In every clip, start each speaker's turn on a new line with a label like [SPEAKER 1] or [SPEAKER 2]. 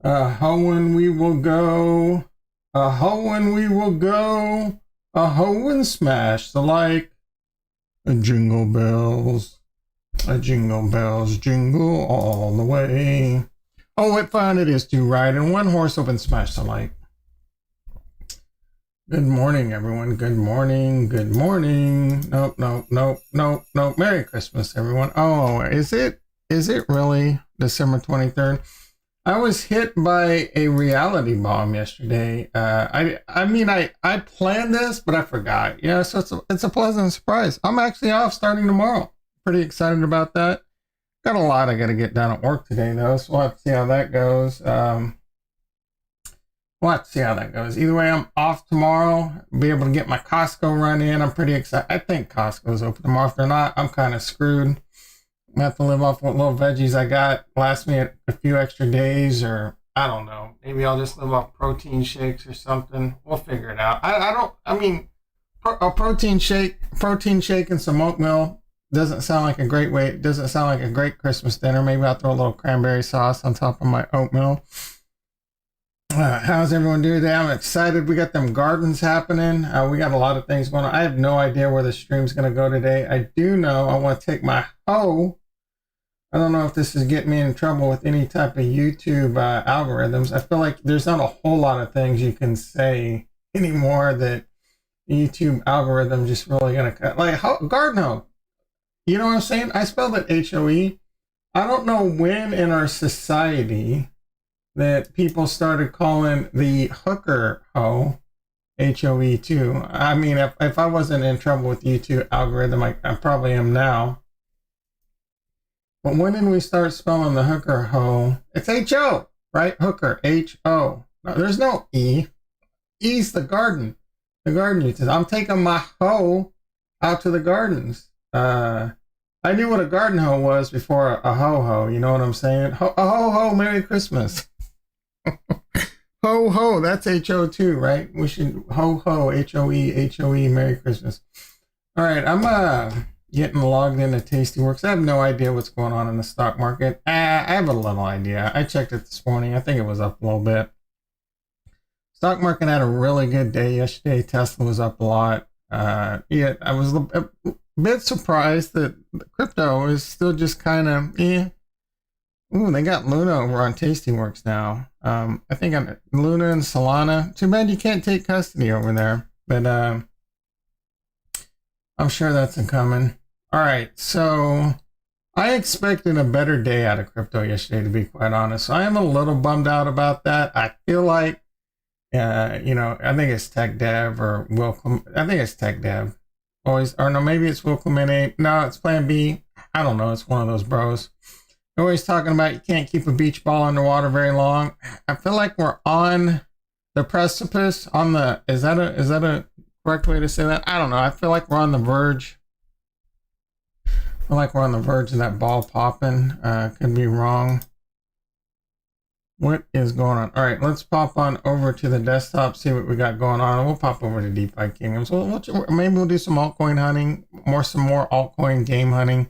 [SPEAKER 1] Hoeing we will go. Hoeing we will go. A hoe and smash the like. A jingle bells. A jingle bells jingle all the way. Oh, what fun it is to ride in one horse open smash the like. Good morning, everyone. Good morning. Good morning. Nope, nope, nope, nope, nope. Merry Christmas, everyone. Oh, is it really December 23rd? I was hit by a reality bomb yesterday. I planned this, but I forgot. Yeah, so it's a pleasant surprise. I'm actually off starting tomorrow. Pretty excited about that. Got a lot I got to get done at work today, though, so we'll have to see how that goes. Either way, I'm off tomorrow. Be able to get my Costco run in. I'm pretty excited. I think Costco's open tomorrow. If they're not, I'm kind of screwed. I have to live off what little veggies I got. Last me a few extra days, or I don't know. Maybe I'll just live off protein shakes or something. We'll figure it out. A protein shake and some oatmeal doesn't sound like a great way. It doesn't sound like a great Christmas dinner. Maybe I'll throw a little cranberry sauce on top of my oatmeal. How's everyone doing today? I'm excited. We got them gardens happening. We got a lot of things going on. I have no idea where the stream's going to go today. I do know I want to take my hoe. I don't know if this is getting me in trouble with any type of YouTube algorithms. I feel like there's not a whole lot of things you can say anymore that YouTube algorithm just really going to cut. Like garden hoe. You know what I'm saying? I spelled it H-O-E. I don't know when in our society that people started calling the hooker hoe H-O-E too. I mean, if I wasn't in trouble with YouTube algorithm, I probably am now. But when did we start spelling the hooker hoe? It's H-O, right? Hooker, H-O. No, there's no E. E's the garden. The garden uses. I'm taking my hoe out to the gardens. I knew what a garden hoe was before a ho-ho. You know what I'm saying? Ho-ho, Merry Christmas. Ho-ho, that's H-O too, right? We should ho-ho, H-O-E, H-O-E, Merry Christmas. All right, I'm getting logged into Tastyworks. I have no idea what's going on in the stock market. I have a little idea. I checked it this morning. I think it was up a little bit. Stock market had a really good day yesterday. Tesla was up a lot. I was a bit surprised that crypto is still just kind of, Ooh, they got Luna over on Tastyworks now. I think I'm Luna and Solana. Too bad you can't take custody over there. But I'm sure that's coming. All right, so I expected a better day out of crypto yesterday, to be quite honest. So I am a little bummed out about that. I feel like, I think it's Tech Dev or Will. I think it's Tech Dev. Always, or no, maybe it's Will Clemente. No, it's Plan B. I don't know. It's one of those bros. They're always talking about you can't keep a beach ball underwater very long. I feel like we're on the precipice. Is that a correct way to say that? I don't know. I feel like we're on the verge. I feel like we're on the verge of that ball popping. Could be wrong. What is going on? All right, let's pop on over to the desktop, see what we got going on. We'll pop over to Defikingdoms. Maybe we'll do some altcoin hunting, some more altcoin game hunting.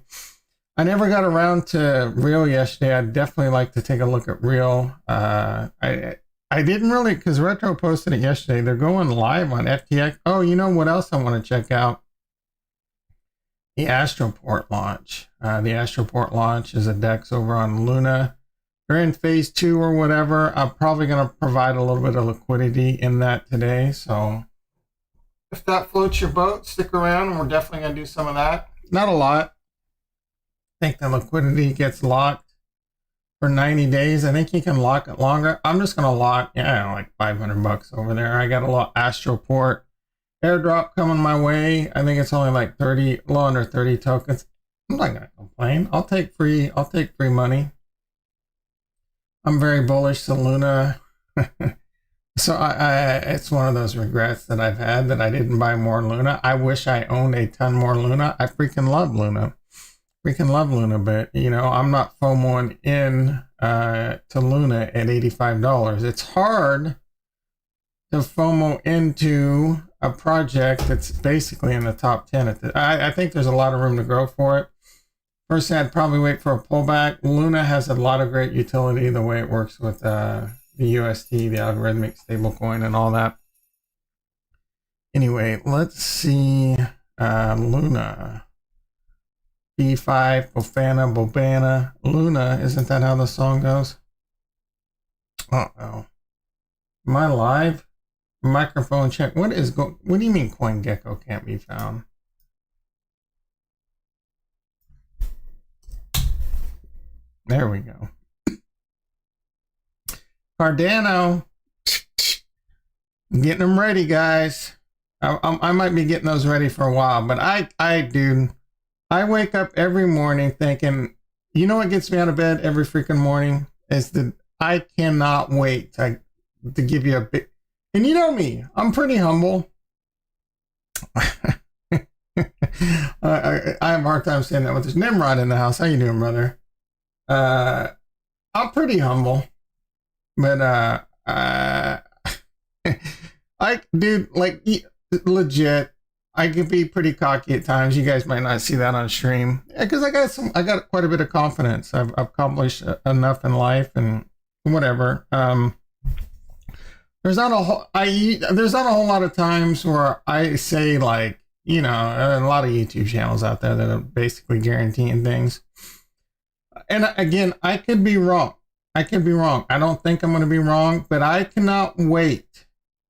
[SPEAKER 1] I never got around to Real yesterday. I'd definitely like to take a look at Real. I didn't really, because Retro posted it yesterday. They're going live on FTX. Oh, you know what else I want to check out? The Astroport launch. The Astroport launch is a DEX over on Luna. They're in phase 2 or whatever. I'm probably going to provide a little bit of liquidity in that today. So if that floats your boat, stick around and we're definitely going to do some of that. Not a lot. I think the liquidity gets locked for 90 days. I think you can lock it longer. I'm just going to lock, like $500 over there. I got a little Astroport airdrop coming my way. I think it's only like a little under 30 tokens. I'm not going to complain. I'll take free money. I'm very bullish to Luna. So it's one of those regrets that I've had that I didn't buy more Luna. I wish I owned a ton more Luna. I freaking love Luna. But I'm not FOMOing in to Luna at $85. It's hard to FOMO into a project that's basically in the top 10. I think there's a lot of room to grow for it. First, I'd probably wait for a pullback. Luna has a lot of great utility, the way it works with the UST, the algorithmic stablecoin, and all that. Anyway, let's see. Luna. B5, Bofana, Bobana. Luna, isn't that how the song goes? Uh-oh. Am I live? Microphone check. What do you mean CoinGecko can't be found? There we go. Cardano. Getting them ready, guys. I might be getting those ready for a while, but I wake up every morning thinking, you know what gets me out of bed every freaking morning is that I cannot wait to give you a big, and you know me, I'm pretty humble. I have a hard time saying that with this Nimrod in the house. How you doing, brother? I'm pretty humble, but dude, like, legit, I can be pretty cocky at times. You guys might not see that on stream because I got quite a bit of confidence. I've accomplished enough in life and whatever. There's not a whole lot of times where I say, like, you know, a lot of YouTube channels out there that are basically guaranteeing things. And again, I could be wrong. I don't think I'm going to be wrong, but I cannot wait.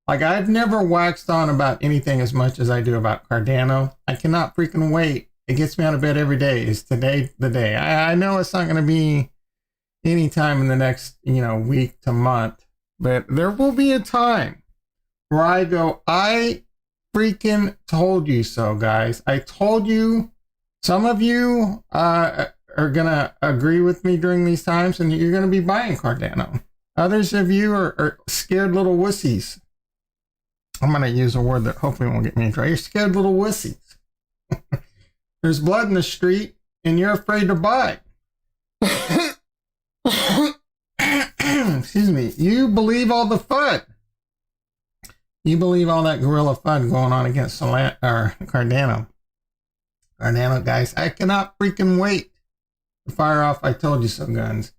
[SPEAKER 1] Like, I've never waxed on about anything as much as I do about Cardano. I cannot freaking wait. It gets me out of bed every day. Is today the day? I know it's not going to be any time in the next, week to month, but there will be a time where I go, I freaking told you so, guys. I told you. Some of you are going to agree with me during these times, and you're going to be buying Cardano. Others of you are scared little wussies. I'm going to use a word that hopefully won't get me in trouble. You're scared little wussies. There's blood in the street, and you're afraid to buy. Excuse me. You believe all the FUD. You believe all that guerrilla FUD going on against Cardano. Cardano, guys, I cannot freaking wait to fire off I told you so guns.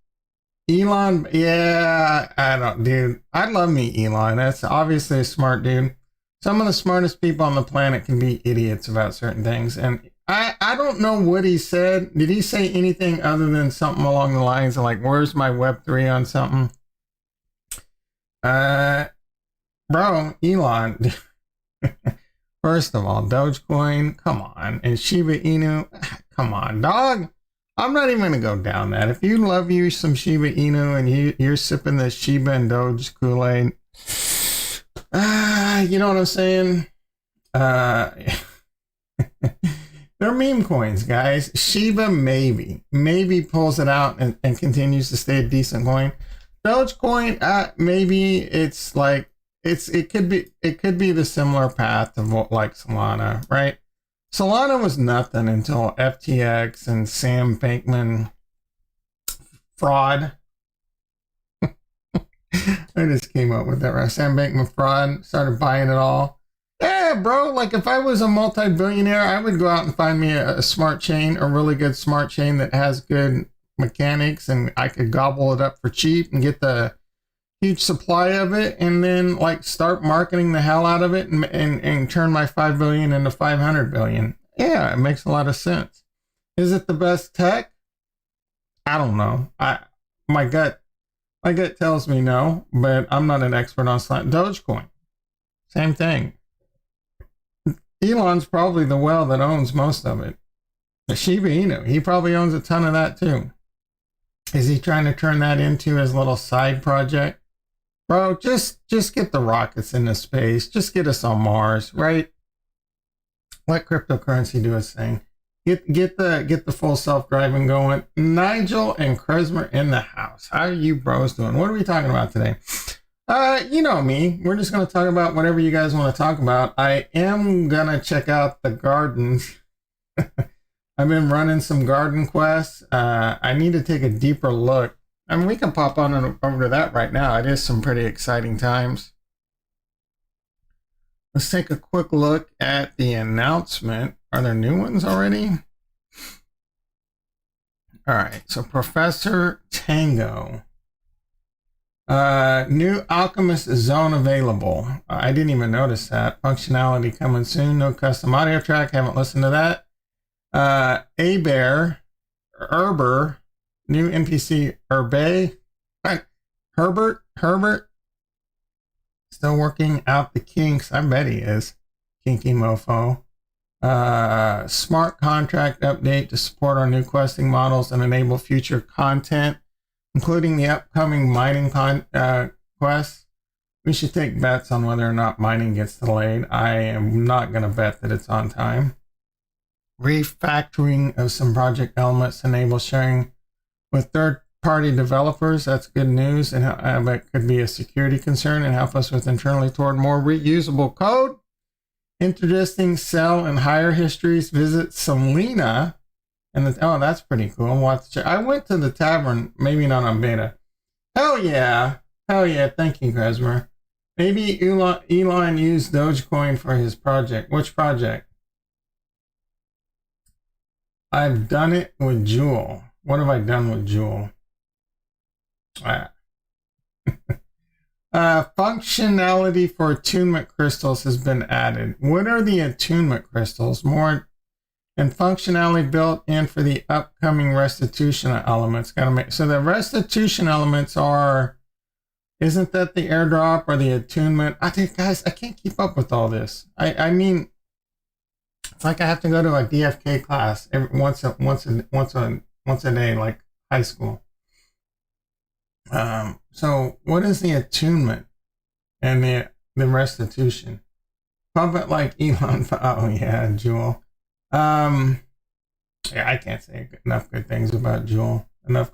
[SPEAKER 1] Elon, yeah, dude. I love me Elon. That's obviously a smart dude. Some of the smartest people on the planet can be idiots about certain things. And I don't know what he said. Did he say anything other than something along the lines of, like, where's my Web3 on something? Bro, Elon. First of all, Dogecoin, come on. And Shiba Inu, come on, dog. I'm not even going to go down that. If you love you some Shiba Inu and you're sipping the Shiba and Doge Kool-Aid, you know what I'm saying? They're meme coins, guys. Shiba maybe pulls it out and continues to stay a decent coin. Dogecoin, maybe it's like, it could be the similar path of what, like Solana, right? Solana was nothing until FTX and Sam Bankman fraud. I just came up with that, right? Sam Bankman fraud, started buying it all. Yeah, bro, like, if I was a multi-billionaire, I would go out and find me a smart chain, a really good smart chain that has good mechanics, and I could gobble it up for cheap and get the huge supply of it, and then, like, start marketing the hell out of it and turn my 5 billion into 500 billion. Yeah, it makes a lot of sense. Is it the best tech? I don't know. My gut tells me no, but I'm not an expert on Dogecoin. Same thing. Elon's probably the whale that owns most of it. The Shiba Inu, he probably owns a ton of that too. Is he trying to turn that into his little side project? Bro, just get the rockets into space. Just get us on Mars, right? Let cryptocurrency do its thing. Get the full self-driving going. Nigel and Krezmer in the house. How are you bros doing? What are we talking about today? You know me. We're just going to talk about whatever you guys want to talk about. I am going to check out the gardens. I've been running some garden quests. I need to take a deeper look. I mean, we can pop on over to that right now. It is some pretty exciting times. Let's take a quick look at the announcement. Are there new ones already? All right. So Professor Tango New Alchemist Zone available. I didn't even notice that. Functionality coming soon. No custom audio track. Haven't listened to that. Abear, Herber, new NPC Herbe. Herbert. Still working out the kinks. I bet he is. Kinky mofo. Smart contract update to support our new questing models and enable future content, including the upcoming mining quests. We should take bets on whether or not mining gets delayed. I am not going to bet that it's on time. Refactoring of some project elements enables sharing with third-party developers. That's good news, and it could be a security concern and help us with internally toward more reusable code. Introducing sell and hire histories. Visit Selena. And oh, that's pretty cool. I went to the tavern, maybe not on beta. Hell yeah. Thank you, Trezor. Maybe Elon used Dogecoin for his project. Which project? I've done it with Jewel. What have I done with Jewel? Functionality for attunement crystals has been added. What are the attunement crystals? More and functionality built in for the upcoming restitution elements. So the restitution elements are, isn't that the airdrop or the attunement? I think, guys, I can't keep up with all this. I mean, it's like I have to go to a DFK class once a day, like high school. So what is the attunement and the restitution? Pump it like Elon. Oh yeah, Jewel. Yeah, I can't say enough good things about Jewel. Enough.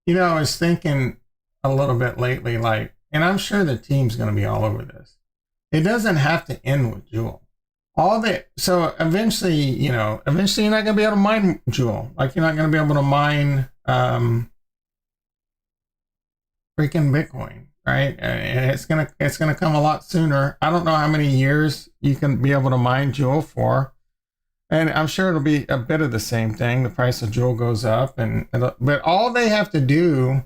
[SPEAKER 1] I was thinking a little bit lately, and I'm sure the team's going to be all over this. It doesn't have to end with Jewel. So eventually, you're not going to be able to mine Jewel. Like you're not going to be able to mine freaking Bitcoin, right? And it's gonna come a lot sooner. I don't know how many years you can be able to mine Jewel for. And I'm sure it'll be a bit of the same thing. The price of Jewel goes up, but all they have to do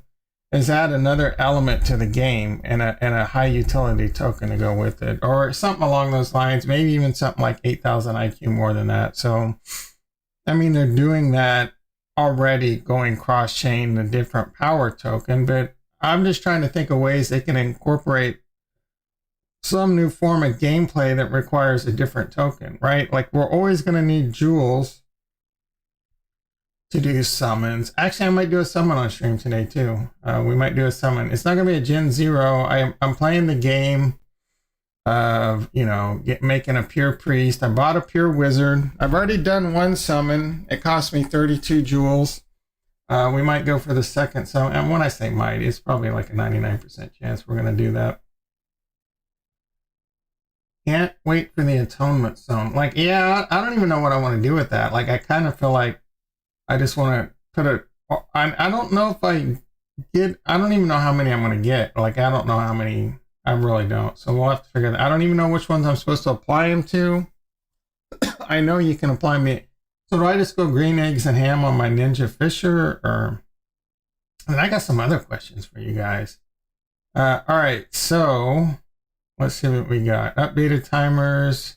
[SPEAKER 1] is add another element to the game and a high utility token to go with it, or something along those lines. Maybe even something like 8,000 IQ more than that. So, I mean, they're doing that already, going cross-chain the different power token. But I'm just trying to think of ways they can incorporate some new form of gameplay that requires a different token, right? Like we're always going to need jewels to do summons. Actually, I might do a summon on stream today too. We might do a summon. It's not going to be a Gen 0. I'm playing the game of, making a pure priest. I bought a pure wizard. I've already done one summon. It cost me 32 jewels. We might go for the second summon. And when I say might, it's probably like a 99% chance we're going to do that. Can't wait for the atonement zone. Like, yeah, I don't even know what I want to do with that. Like, I kind of feel like I just want to put it. I don't know if I don't even know how many I'm going to get. Like, I don't know how many. I really don't. So we'll have to figure that. I don't even know which ones I'm supposed to apply them to. I know you can apply me. So do I just go green eggs and ham on my Ninja Fisher, or? And I got some other questions for you guys. All right, so let's see what we got. Updated timers,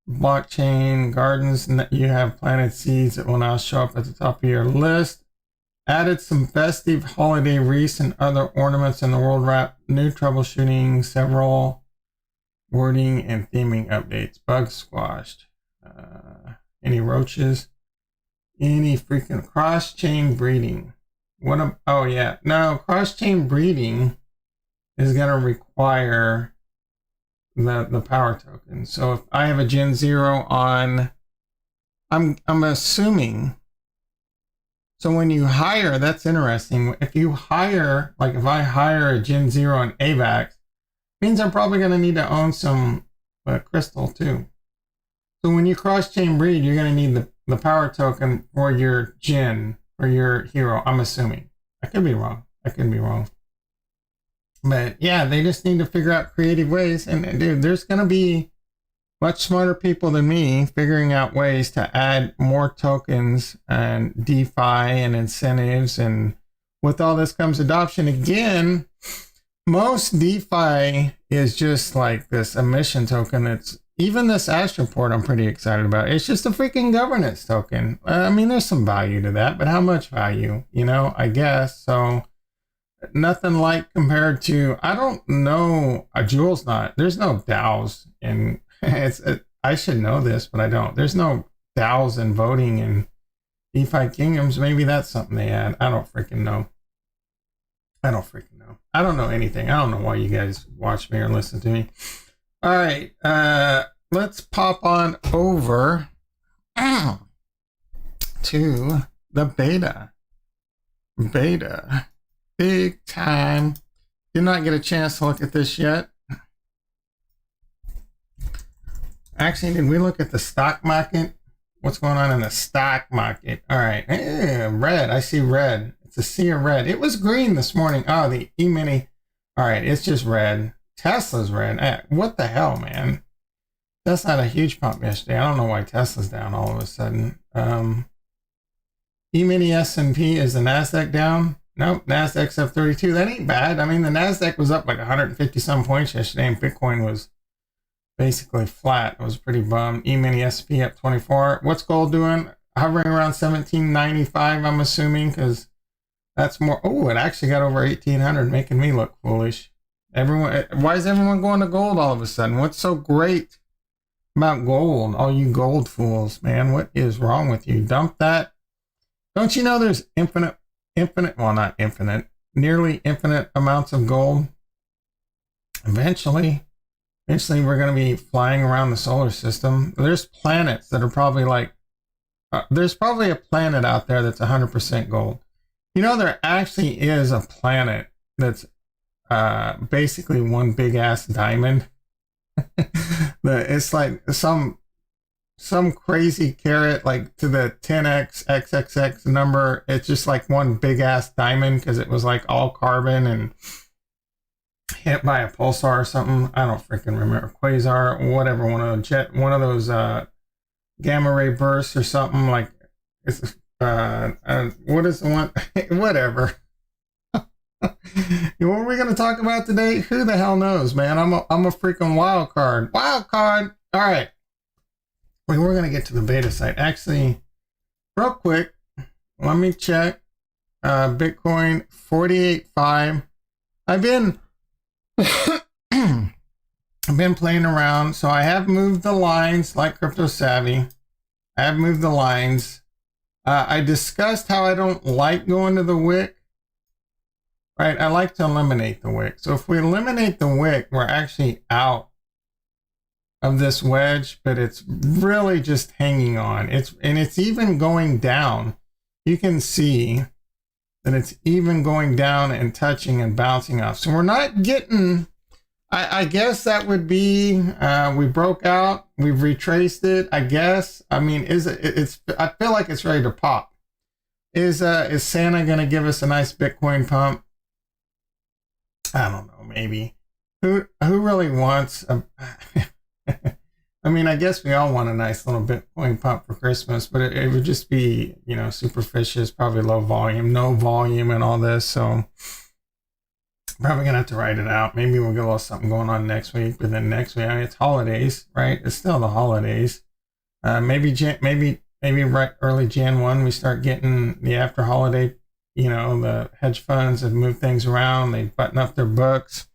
[SPEAKER 1] blockchain, gardens. You have planted seeds that will now show up at the top of your list. Added some festive holiday wreaths and other ornaments in the world wrap. New troubleshooting, several wording and theming updates. Bugs squashed. Any roaches? Any freaking cross-chain breeding? Oh yeah, no, cross-chain breeding is going to require the power token. So if I have a Gen 0 on, I'm assuming. So when you hire, that's interesting. If you hire, like if I hire a Gen 0 on AVAX, means I'm probably going to need to own some crystal too. So when you cross-chain breed, you're going to need the power token for your Gen, or your hero, I'm assuming. I could be wrong. But yeah, they just need to figure out creative ways. And dude, there's going to be much smarter people than me figuring out ways to add more tokens and DeFi and incentives. And with all this comes adoption. Again, most DeFi is just like this emission token. It's even this Astroport I'm pretty excited about. It's just a freaking governance token. I mean, there's some value to that, but how much value? You know, I guess. So nothing like compared to, I don't know, Jules not. There's no DAOs in, I should know this, but I don't. There's no DAOs in voting in DeFi Kingdoms. Maybe that's something they add. I don't freaking know. I don't know anything. I don't know why you guys watch me or listen to me. All right, let's pop on over to the beta. Big time. Did not get a chance to look at this yet. Actually, did we look at the stock market? What's going on in the stock market? All right, red. I see red. It's a sea of red. It was green this morning. Oh, the E-mini. All right, it's just red. Tesla's red. What the hell, man? Tesla had a huge pump yesterday. I don't know why Tesla's down all of a sudden. E-mini S&P, is the NASDAQ down? Nope, NASDAQ's up 32. That ain't bad. I mean, the NASDAQ was up like 150 some points yesterday, and Bitcoin was basically flat. It was pretty bummed. E-mini S&P up 24. What's gold doing? Hovering around 1795, I'm assuming, because that's more. Oh, it actually got over 1800, making me look foolish. Why is everyone going to gold all of a sudden? What's so great about gold? All you gold fools, man. What is wrong with you? Dump that. Don't you know there's well, not infinite, nearly infinite amounts of gold? Eventually we're going to be flying around the solar system. There's planets that are probably like, there's probably a planet out there that's 100% gold. You know, there actually is a planet that's basically one big ass diamond. It's like some crazy carat, like to the 10x XXX number. It's just like one big ass diamond because it was like all carbon and hit by a pulsar or something. I don't freaking remember. Quasar, whatever, one of those gamma ray bursts or something. Like it's what is the one? Whatever. What are we going to talk about today? Who the hell knows, man? I'm a freaking wild card. All right. Wait, we're going to get to the beta site. Actually, real quick, let me check. Bitcoin 48.5. I've been playing around, so I have moved the lines like Crypto Savvy. I have moved the lines. I discussed how I don't like going to the wick. Right, I like to eliminate the wick. So if we eliminate the wick, we're actually out of this wedge, but it's really just hanging on. It's even going down. You can see that it's even going down and touching and bouncing off. So we're not getting, I guess that would be, we broke out, we've retraced it, I guess. I mean, I feel like it's ready to pop. Is Santa going to give us a nice Bitcoin pump? I don't know, maybe. Who really wants a I mean, I guess we all want a nice little Bitcoin pump for Christmas, but it would just be, superficious, probably low volume, no volume and all this. So probably gonna have to write it out. Maybe we'll get a little something going on next week, but then next week, I mean, it's holidays, right? It's still the holidays. Maybe right early Jan 1, we start getting the after holiday. The hedge funds have moved things around. They button up their books.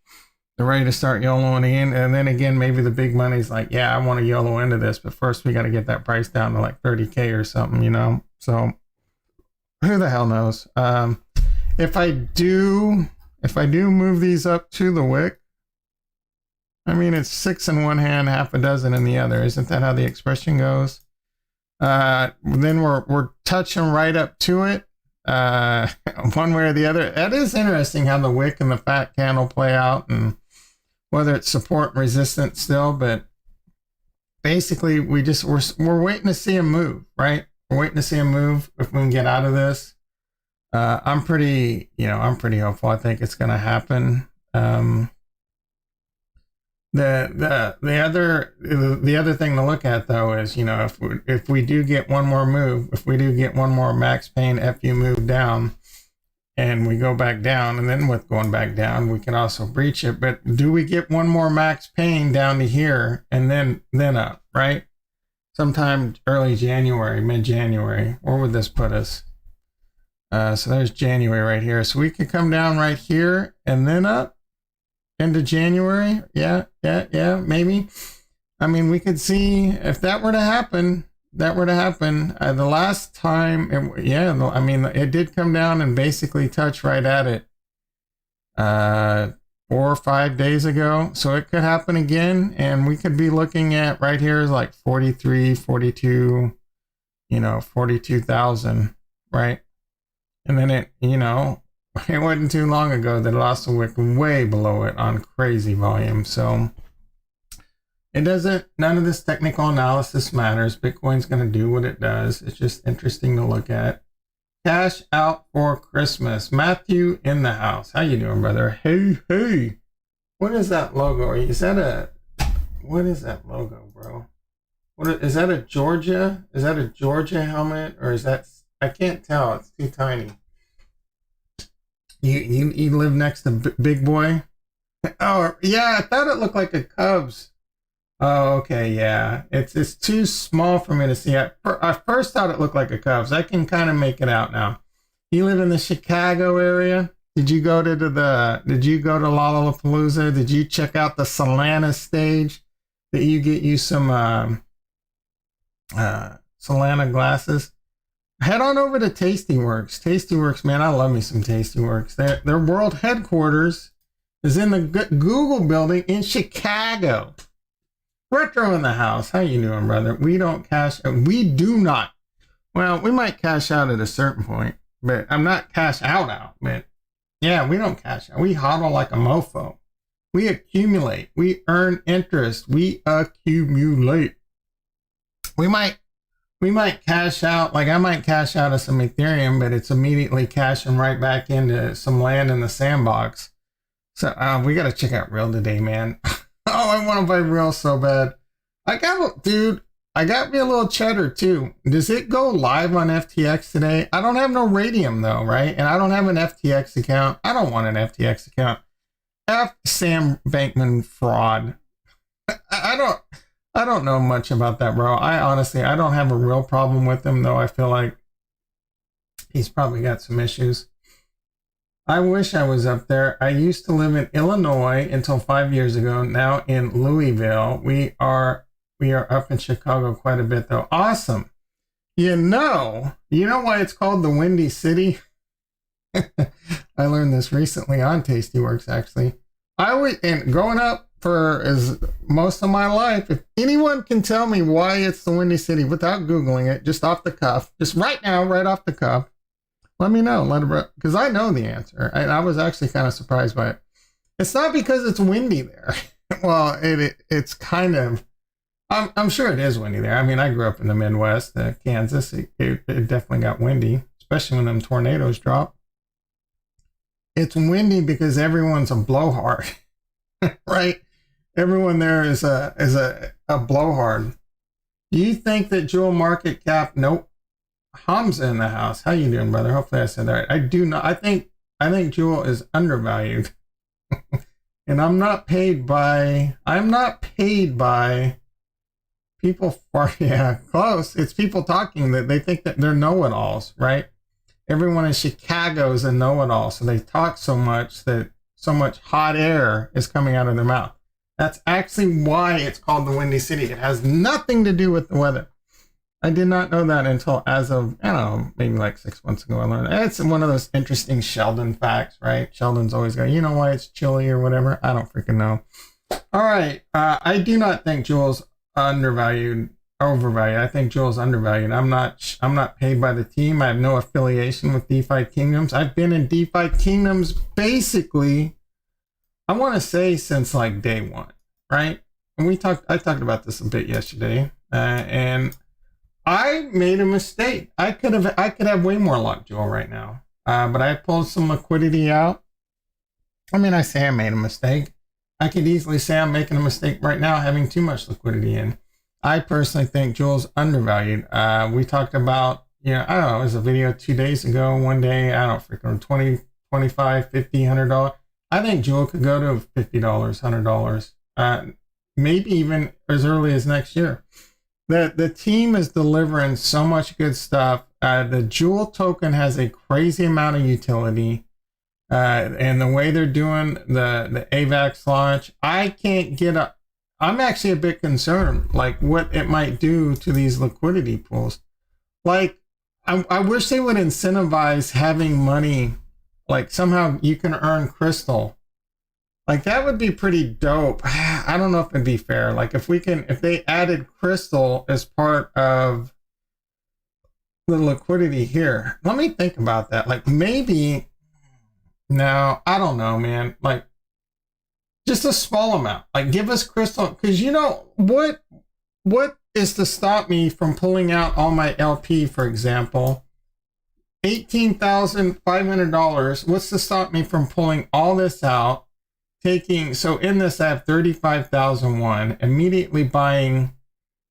[SPEAKER 1] They're ready to start YOLOing in. And then again, maybe the big money's like, yeah, I want to YOLO into this, but first we got to get that price down to like 30K or something, So who the hell knows? If I do move these up to the wick, I mean, it's 6 in one hand, half a dozen in the other. Isn't that how the expression goes? Then we're touching right up to it. One way or the other. That is interesting how the wick and the fat candle play out, and whether it's support and resistance still, but basically we're waiting to see him move, right? We're waiting to see him move if we can get out of this. I'm pretty hopeful. I think it's going to happen. The other thing to look at though is, if we do get one more move, if we do get one more max pain FU move down, and we go back down, and then with going back down, we can also breach it. But do we get one more max pain down to here and then up, right? Sometime early January, mid-January. Where would this put us? So there's January right here. So we could come down right here and then up into January. Yeah, maybe. I mean, we could see if that were to happen. The last time, it did come down and basically touch right at it 4 or 5 days ago. So it could happen again, and we could be looking at right here is like 43, 42, 42,000, right? And then it wasn't too long ago that it also went way below it on crazy volume. So none of this technical analysis matters. Bitcoin's going to do what it does. It's just interesting to look at. Cash out for Christmas. Matthew in the house. How you doing, brother? Hey. What is that logo? What is that logo, bro? Is that a Georgia? Is that a Georgia helmet? Or is that, I can't tell. It's too tiny. You live next to Big Boy? Oh, yeah. I thought it looked like a Cubs. Oh, okay, yeah. It's too small for me to see. I first thought it looked like a Cubs. I can kind of make it out now. You live in the Chicago area? Did you go to Lollapalooza? Did you check out the Solana stage? Did you get you some Solana glasses? Head on over to Tastyworks. Tastyworks, man, I love me some Tastyworks. Their world headquarters is in the Google building in Chicago. Retro in the house. How you doing, brother? We do not. Well, we might cash out at a certain point, but I'm not cash out. But yeah, we don't cash out. We hodl like a mofo. We accumulate. We earn interest. We accumulate. We might cash out. Like I might cash out of some Ethereum, but it's immediately cashing right back into some land in the sandbox. So we got to check out Real today, man. Oh, I want to buy Real so bad. I got me a little cheddar too. Does it go live on FTX today? I don't have no Radium though, right? And I don't have an FTX account. I don't want an FTX account. F Sam Bankman fraud. I don't know much about that, bro. I don't have a real problem with him, though I feel like he's probably got some issues. I wish I was up there. I used to live in Illinois until 5 years ago. Now in Louisville. We are up in Chicago quite a bit, though. Awesome. You know why it's called the Windy City? I learned this recently on Tastyworks, actually. Growing up for most of my life, if anyone can tell me why it's the Windy City without Googling it, just off the cuff, just right now, right off the cuff, let me know. Because I know the answer. I was actually kind of surprised by it. It's not because it's windy there. Well, it's kind of, I'm sure it is windy there. I mean, I grew up in the Midwest, Kansas. It definitely got windy, especially when them tornadoes drop. It's windy because everyone's a blowhard, right? Everyone there is a blowhard. Do you think that Jewel market cap? Nope. Hamza in the house. How you doing, brother? Hopefully I said that right. I do not. I think Jewel is undervalued, and I'm not paid by people. Close. It's people talking that they think that they're know-it-alls, right? Everyone in Chicago is a know-it-all, so they talk so much that so much hot air is coming out of their mouth. That's actually why it's called the Windy City. It has nothing to do with the weather. I did not know that until as of, I don't know, maybe like 6 months ago I learned. It's one of those interesting Sheldon facts, right? Sheldon's always going, you know why it's chilly or whatever? I don't freaking know. All right. I do not think Jewel's overvalued. I think Jewel's undervalued. I'm not paid by the team. I have no affiliation with Defikingdoms. I've been in Defikingdoms basically, I want to say since like day one, right? And I talked about this a bit yesterday, and I made a mistake. I could have way more luck, Jewel, right now. But I pulled some liquidity out. I mean, I say I made a mistake. I could easily say I'm making a mistake right now, having too much liquidity in. I personally think Jewel's undervalued. We talked about, yeah, I don't know, it was a video 2 days ago, one day, I don't freaking 20, 25, 50, $100. I think Jewel could go to $50, $100. Maybe even as early as next year. The team is delivering so much good stuff. The Jewel token has a crazy amount of utility. And the way they're doing the AVAX launch, I can't get up. I'm actually a bit concerned, like what it might do to these liquidity pools. Like, I wish they would incentivize having money, like somehow you can earn crystal. Like that would be pretty dope. I don't know if it'd be fair. Like if they added crystal as part of the liquidity here. Let me think about that. Like maybe, no, I don't know, man. Like just a small amount. Like give us crystal, because you know what is to stop me from pulling out all my LP, for example? $18,500. What's to stop me from pulling all this out? So in this, I have 35,001, immediately buying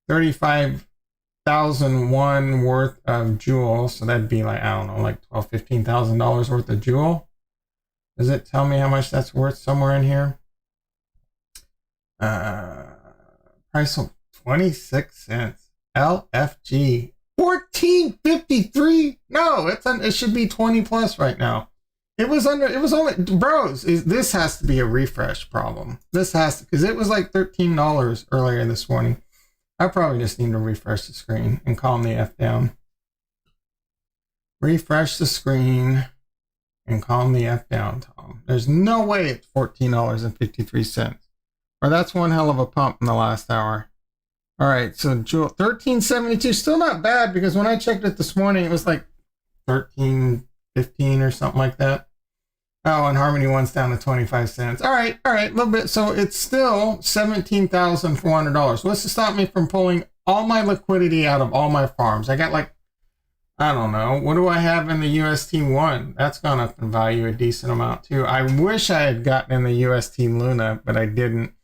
[SPEAKER 1] 35,001 worth of jewel. So that'd be like, I don't know, like $12,000, $15,000 worth of jewel. Does it tell me how much that's worth somewhere in here? Price of 26 cents. LFG 14.53. No, it should be 20 plus right now. It was only, bros, this has to be a refresh problem. This has to, because it was like $13 earlier this morning. I probably just need to refresh the screen and calm the F down. Refresh the screen and calm the F down, Tom. There's no way it's $14.53. Or that's one hell of a pump in the last hour. All right, so Jewel, 1372, still not bad, because when I checked it this morning, it was like 13.15 or something like that. Oh, and Harmony One's down to 25 cents. All right, a little bit. So it's still $17,400. What's to stop me from pulling all my liquidity out of all my farms? I got like, I don't know, what do I have in the UST1? That's gone up in value a decent amount too. I wish I had gotten in the UST Luna, but I didn't.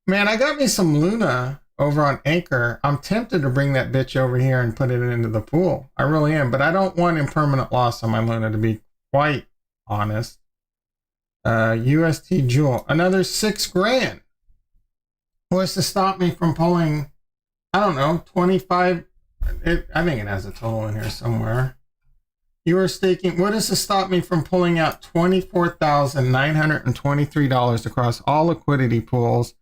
[SPEAKER 1] Man, I got me some Luna over on Anchor. I'm tempted to bring that bitch over here and put it into the pool. I really am, but I don't want impermanent loss on my Luna, to be quite honest. UST Jewel, another $6,000. What's to stop me from pulling, I don't know, 25? I think it has a total in here somewhere. You are staking. What is to stop me from pulling out $24,923 across all liquidity pools?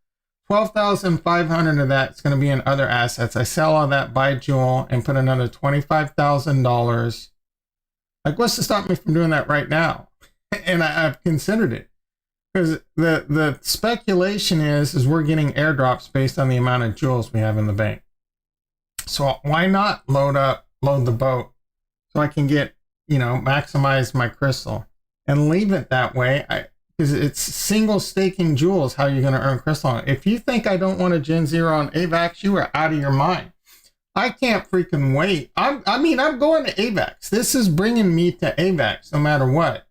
[SPEAKER 1] 12,500 of that is going to be in other assets. I sell all that, buy Jewel, and put another $25,000. Like, what's to stop me from doing that right now? And I've considered it, because the speculation is we're getting airdrops based on the amount of jewels we have in the bank. So why not load the boat so I can get, maximize my crystal and leave it that way? Because it's single staking jewels, how you're going to earn crystal on it. If you think I don't want a Gen Zero on AVAX, you are out of your mind. I can't freaking wait. I'm going to AVAX. This is bringing me to AVAX no matter what.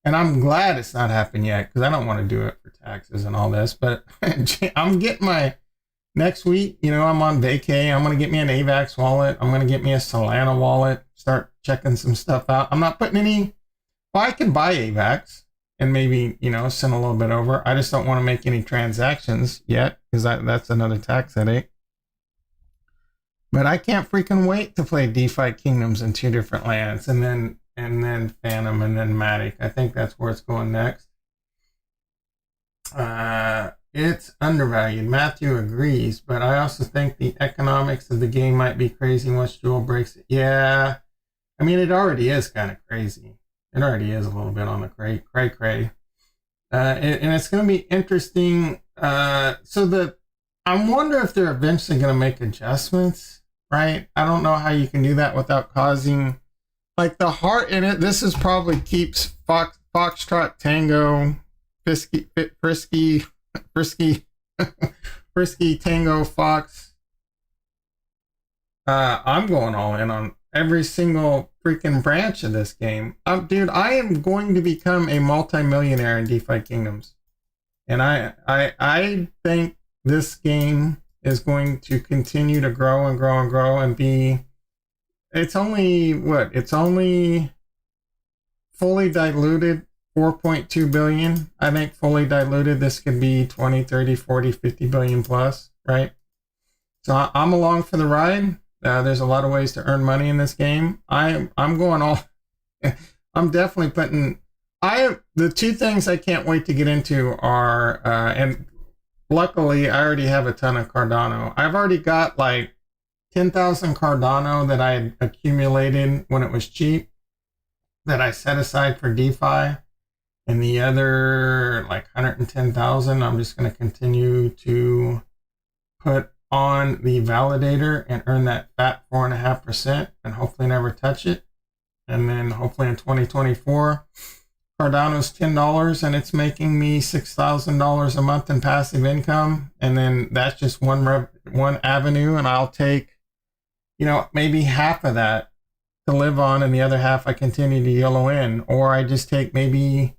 [SPEAKER 1] And I'm glad it's not happened yet, because I don't want to do it for taxes and all this. But I'm getting my next week, I'm on vacay. I'm going to get me an AVAX wallet. I'm going to get me a Solana wallet, start checking some stuff out. I'm not putting any, well, I can buy AVAX and maybe, send a little bit over. I just don't want to make any transactions yet, because that's another tax headache. But I can't freaking wait to play Defikingdoms in 2 different lands, and then Phantom, and then Matic. I think that's where it's going next. It's undervalued. Matthew agrees, but I also think the economics of the game might be crazy once Jewel breaks it. Yeah, it already is kind of crazy. It already is a little bit on the cray. And it's going to be interesting. I wonder if they're eventually going to make adjustments, right? I don't know how you can do that without causing, like, the heart in it. This is probably keeps Foxtrot Tango, Frisky Tango Fox. I'm going all in on every single freaking branch of this game. Dude, I am going to become a multimillionaire in Defikingdoms. And I think this game is going to continue to grow and grow and grow and be it's only what? It's only fully diluted 4.2 billion. I think fully diluted this could be 20, 30, 40, 50 billion plus, right? So I'm along for the ride. There's a lot of ways to earn money in this game. I'm going all. I'm definitely putting. The two things I can't wait to get into are and luckily I already have a ton of Cardano. I've already got like 10,000 Cardano that I accumulated when it was cheap that I set aside for DeFi, and the other like 110,000 I'm just going to continue to put on the validator and earn that fat 4.5% and hopefully never touch it. And then hopefully in 2024, Cardano's $10 and it's making me $6,000 a month in passive income. And then that's just one avenue, and I'll take, maybe half of that to live on, and the other half I continue to YOLO in, or I just take maybe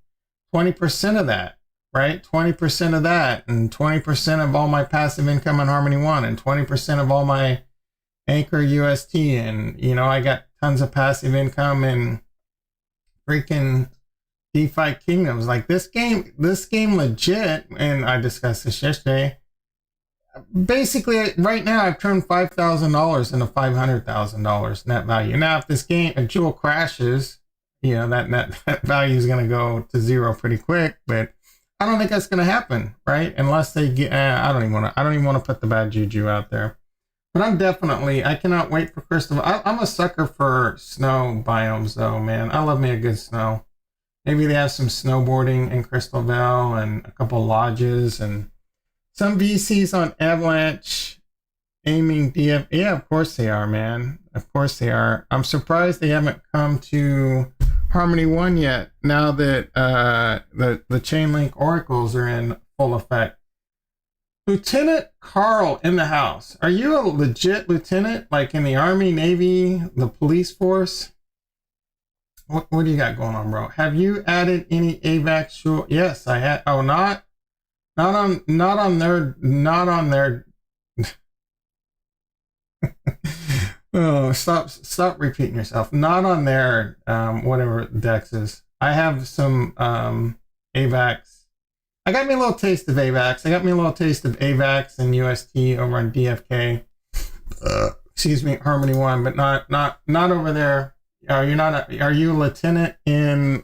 [SPEAKER 1] 20% of that, right? 20% of that, and 20% of all my passive income in Harmony One, and 20% of all my Anchor UST, and I got tons of passive income in freaking Defikingdoms. Like this game legit, and I discussed this yesterday. Basically, right now I've turned $5,000 into $500,000 net value. Now, if Jewel crashes, that value is going to go to zero pretty quick. But I don't think that's going to happen, right? Unless they get. I don't even want to put the bad juju out there. But I cannot wait for Crystal. I'm a sucker for snow biomes, though, man. I love me a good snow. Maybe they have some snowboarding in Crystal Vale and a couple lodges and some VCs on Avalanche aiming DF. Yeah, of course they are, man. Of course they are. I'm surprised they haven't come to Harmony One yet. Now that the Chainlink oracles are in full effect. Lieutenant Carl in the house. Are you a legit lieutenant, like in the Army, Navy, the police force? What do you got going on, bro? Have you added any AVAX? Yes, I had. Oh, not on their. Oh, stop repeating yourself. Not on their whatever Dex is. I have some AVAX. I got me a little taste of AVAX. I got me a little taste of AVAX and UST over on DFK. Excuse me, Harmony One, but not over there. Are you a lieutenant in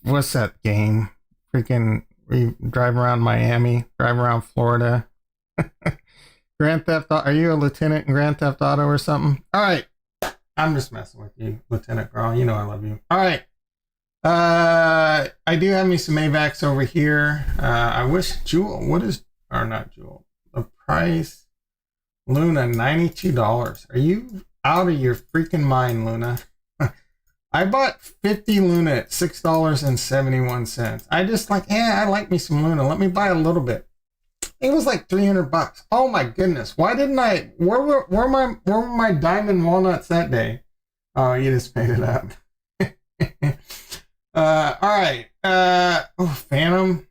[SPEAKER 1] what's that game? Freaking we drive around Miami, drive around Florida. Grand Theft Auto. Are you a lieutenant in Grand Theft Auto or something? All right. I'm just messing with you, Lieutenant Carl. You know I love you. All right. I do have me some AVAX over here. I wish not Jewel. The price, Luna, $92. Are you out of your freaking mind, Luna? I bought 50 Luna at $6.71. I just I like me some Luna. Let me buy a little bit. It was like $300. Oh my goodness. Why didn't I? Where were my diamond walnuts that day? Oh, you just made it up. All right. Phantom.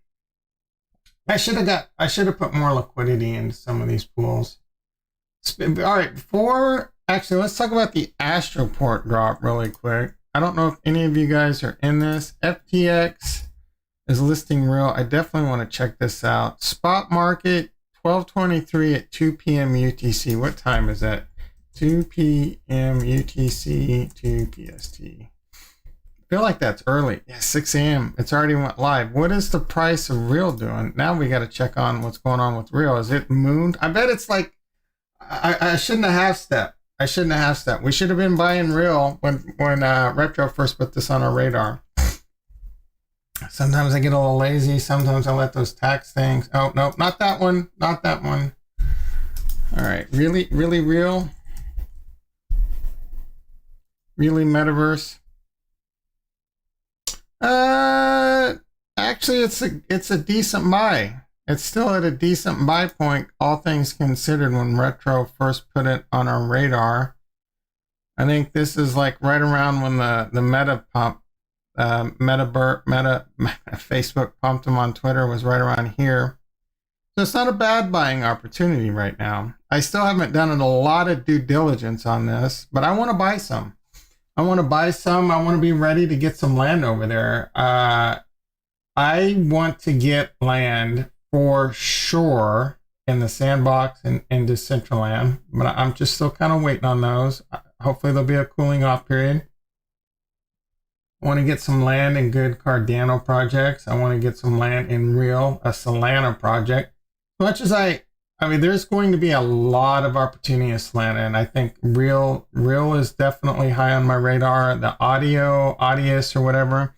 [SPEAKER 1] I should have put more liquidity into some of these pools. All right. Let's talk about the Astroport drop really quick. I don't know if any of you guys are in this. FTX is listing real. I definitely want to check this out. Spot market 12:23 at 2 p.m. UTC. What time is that? 2 p.m. UTC, 2 PST. I feel like that's early. Yeah, 6 a.m. It's already went live. What is the price of real doing? Now we got to check on what's going on with real. Is it mooned? I bet it's like I shouldn't have half-stepped. We should have been buying real when Retro first put this on our radar. Sometimes I get a little lazy. Sometimes I let those tax things. Oh, no, not that one. Not that one. All right. Really real? Really metaverse? Actually, it's a decent buy. It's still at a decent buy point, all things considered, when Retro first put it on our radar. I think this is like right around when the Meta pump, Facebook pumped him on Twitter, was right around here. So it's not a bad buying opportunity right now. I still haven't done a lot of due diligence on this, but I want to buy some. I want to be ready to get some land over there. I want to get land for sure in the sandbox and in Decentraland, but I'm just still kind of waiting on those. Hopefully there'll be a cooling off period. I want to get some land in good Cardano projects. I want to get some land in a Solana project. As much as I mean, there's going to be a lot of opportunity in Solana, and I think Real is definitely high on my radar. The Audius or whatever,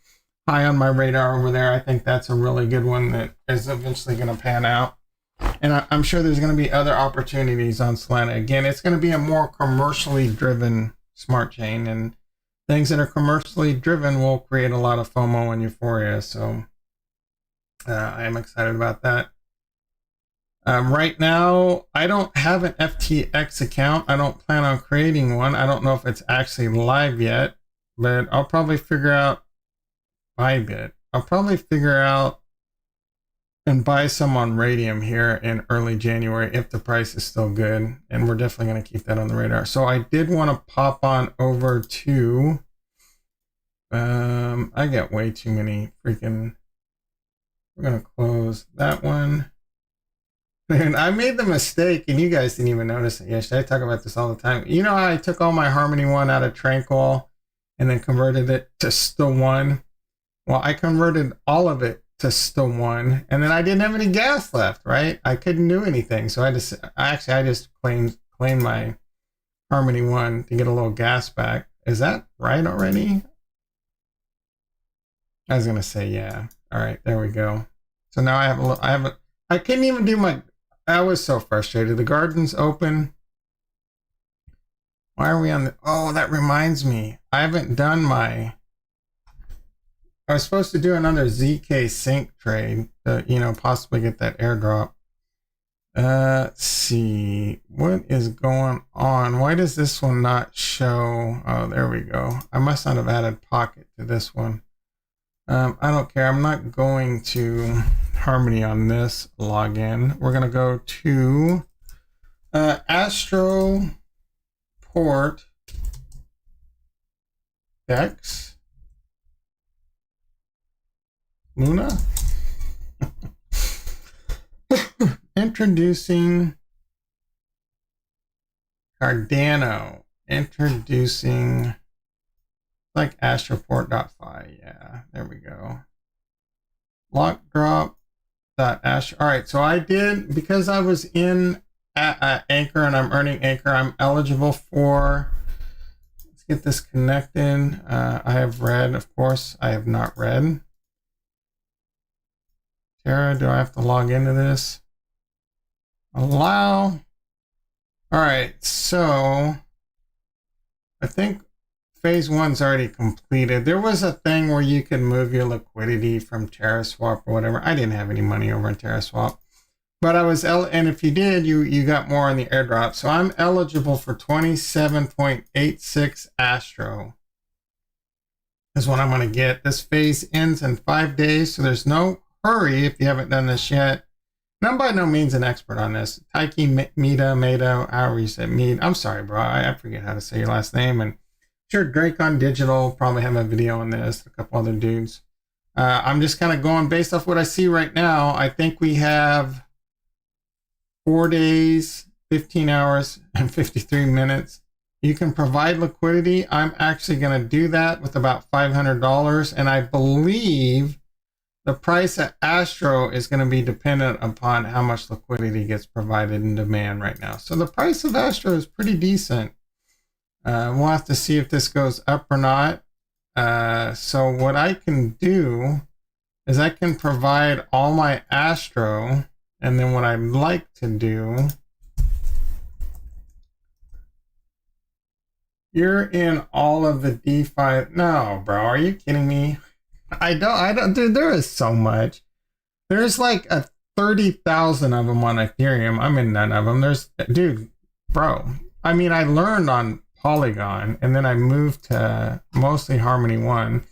[SPEAKER 1] high on my radar over there. I think that's a really good one that is eventually going to pan out. And I'm sure there's going to be other opportunities on Solana. Again, it's going to be a more commercially driven smart chain, and things that are commercially driven will create a lot of FOMO and euphoria. So I am excited about that. Right now, I don't have an FTX account. I don't plan on creating one. I don't know if it's actually live yet, but I'll probably figure out Bybit. I'll probably figure out and buy some on Radium here in early January if the price is still good, and we're definitely going to keep that on the radar. So I did want to pop on over to I got way too many freaking. We're going to close that one. And I made the mistake, and you guys didn't even notice it yesterday. I talk about this all the time. You know how I took all my Harmony 1 out of Tranquil and then converted it to Still 1? Well, I converted all of it to Still 1, and then I didn't have any gas left, right? I couldn't do anything. So I just claimed my Harmony 1 to get a little gas back. Is that right already? I was going to say, yeah. All right, there we go. So now I couldn't even do my, I was so frustrated. The garden's open. Why are we on the, oh, that reminds me. I haven't done I was supposed to do another ZK sync trade to, possibly get that airdrop. Let's see. What is going on? Why does this one not show? Oh, there we go. I must not have added Pocket to this one. I don't care. I'm not going to Harmony on this login. We're going to go to Astro Port Dex Luna. Introducing Cardano. Introducing like astroport.fi. Yeah, there we go. Lock drop. Astro. All right, so I did, because I was in Anchor and I'm earning Anchor, I'm eligible for, let's get this connected. I have read, of course, I have not read. Tara, do I have to log into this? Allow. All right, so I think phase 1's already completed. There was a thing where you could move your liquidity from TerraSwap or whatever. I didn't have any money over in TerraSwap, but I was, and if you did, you got more on the airdrop. So I'm eligible for 27.86 Astro is what I'm going to get. This phase ends in 5 days, so there's no hurry if you haven't done this yet. And I'm by no means an expert on this. Taiki Meta, however you say Mead. I'm sorry, bro. I forget how to say your last name. And sure, Drake on Digital probably have a video on this. A couple other dudes. I'm just kind of going based off what I see right now. I think we have 4 days, 15 hours, and 53 minutes. You can provide liquidity. I'm actually going to do that with about $500. And I believe the price at Astro is going to be dependent upon how much liquidity gets provided in demand right now. So the price of Astro is pretty decent. We'll have to see if this goes up or not. So what I can do is I can provide all my Astro, and then what I'd like to do, you're in all of the DeFi. No, bro, are you kidding me? I don't, dude, there is so much. There's like 30,000 of them on Ethereum. I'm in none of them. Dude, bro, I mean, I learned on Polygon, and then I moved to mostly Harmony 1.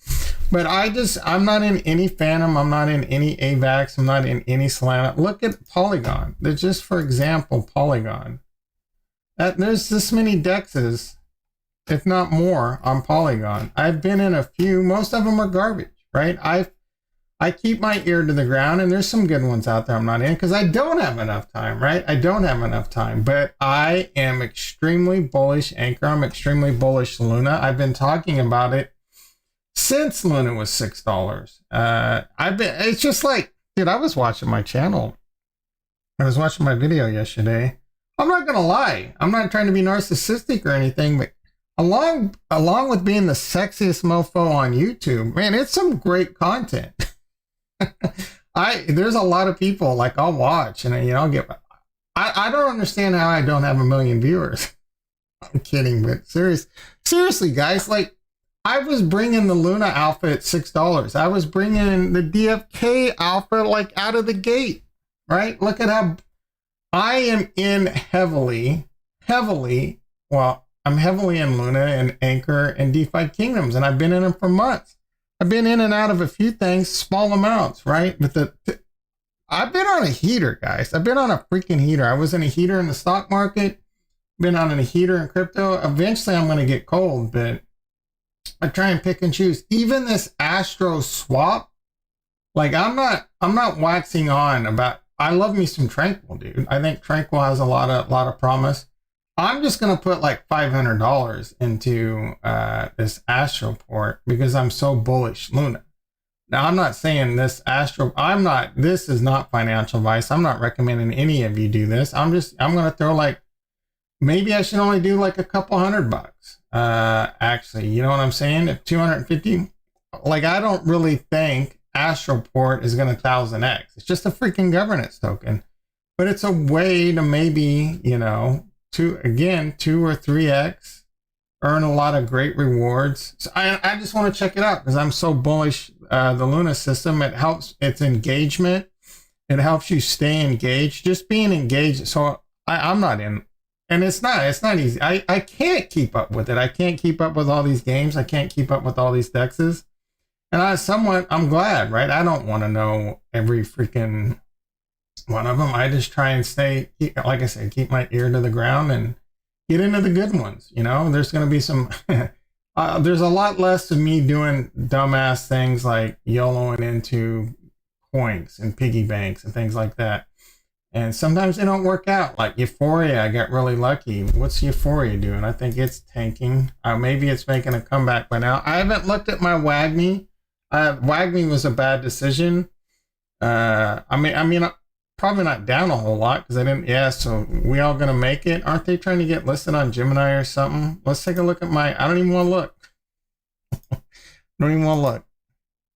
[SPEAKER 1] But I'm not in any Phantom. I'm not in any AVAX. I'm not in any Solana. Look at Polygon. They're just, for example, Polygon. There's this many dexes, if not more, on Polygon. I've been in a few. Most of them are garbage, right? I keep my ear to the ground, and there's some good ones out there I'm not in because I don't have enough time, right? I don't have enough time, but I am extremely bullish Anchor. I'm extremely bullish Luna. I've been talking about it since Luna was $6. It's just like, dude, I was watching my channel. I was watching my video yesterday. I'm not going to lie. I'm not trying to be narcissistic or anything, but along with being the sexiest mofo on YouTube, man, it's some great content. There's a lot of people like I'll watch and I don't understand how I don't have 1 million viewers. I'm kidding, but seriously guys, like I was bringing the Luna alpha at $6. I was bringing the DFK alpha like out of the gate, right? Look at how I am in heavily. Well, I'm heavily in Luna and Anchor and Defikingdoms, and I've been in them for months. I've been in and out of a few things, small amounts, right? But I've been on a heater, guys. I've been on a freaking heater. I was in a heater in the stock market, been on a heater in crypto. Eventually I'm going to get cold, but I try and pick and choose. Even this Astro swap, like I'm not waxing on about, I love me some Tranquil, dude. I think Tranquil has a lot of promise. I'm just going to put like $500 into this Astro port because I'm so bullish Luna. Now, I'm not saying this this is not financial advice. I'm not recommending any of you do this. I'm going to throw like, maybe I should only do like a couple $100. Actually, you know what I'm saying? If 250, like I don't really think Astroport is going to 1000x. It's just a freaking governance token, but it's a way to maybe, 2 or 3x, earn a lot of great rewards. So I just want to check it out because I'm so bullish the Luna system. It helps, it's engagement. It helps you stay engaged. Just being engaged. So I'm not in, and it's not easy. I can't keep up with it. I can't keep up with all these games. I can't keep up with all these dexes. And I'm glad, right? I don't want to know every freaking one of them. I just try and like I said, keep my ear to the ground and get into the good ones. There's going to be some, there's a lot less of me doing dumbass things like YOLOing into coins and piggy banks and things like that. And sometimes they don't work out. Like Euphoria, I got really lucky. What's Euphoria doing? I think it's tanking. Maybe it's making a comeback by now. I haven't looked at my WAGMI. WAGMI was a bad decision. I mean, probably not down a whole lot because I didn't. Yeah, so we all gonna make it? Aren't they trying to get listed on Gemini or something? Let's take a look at I don't even want to look. Don't even want to look.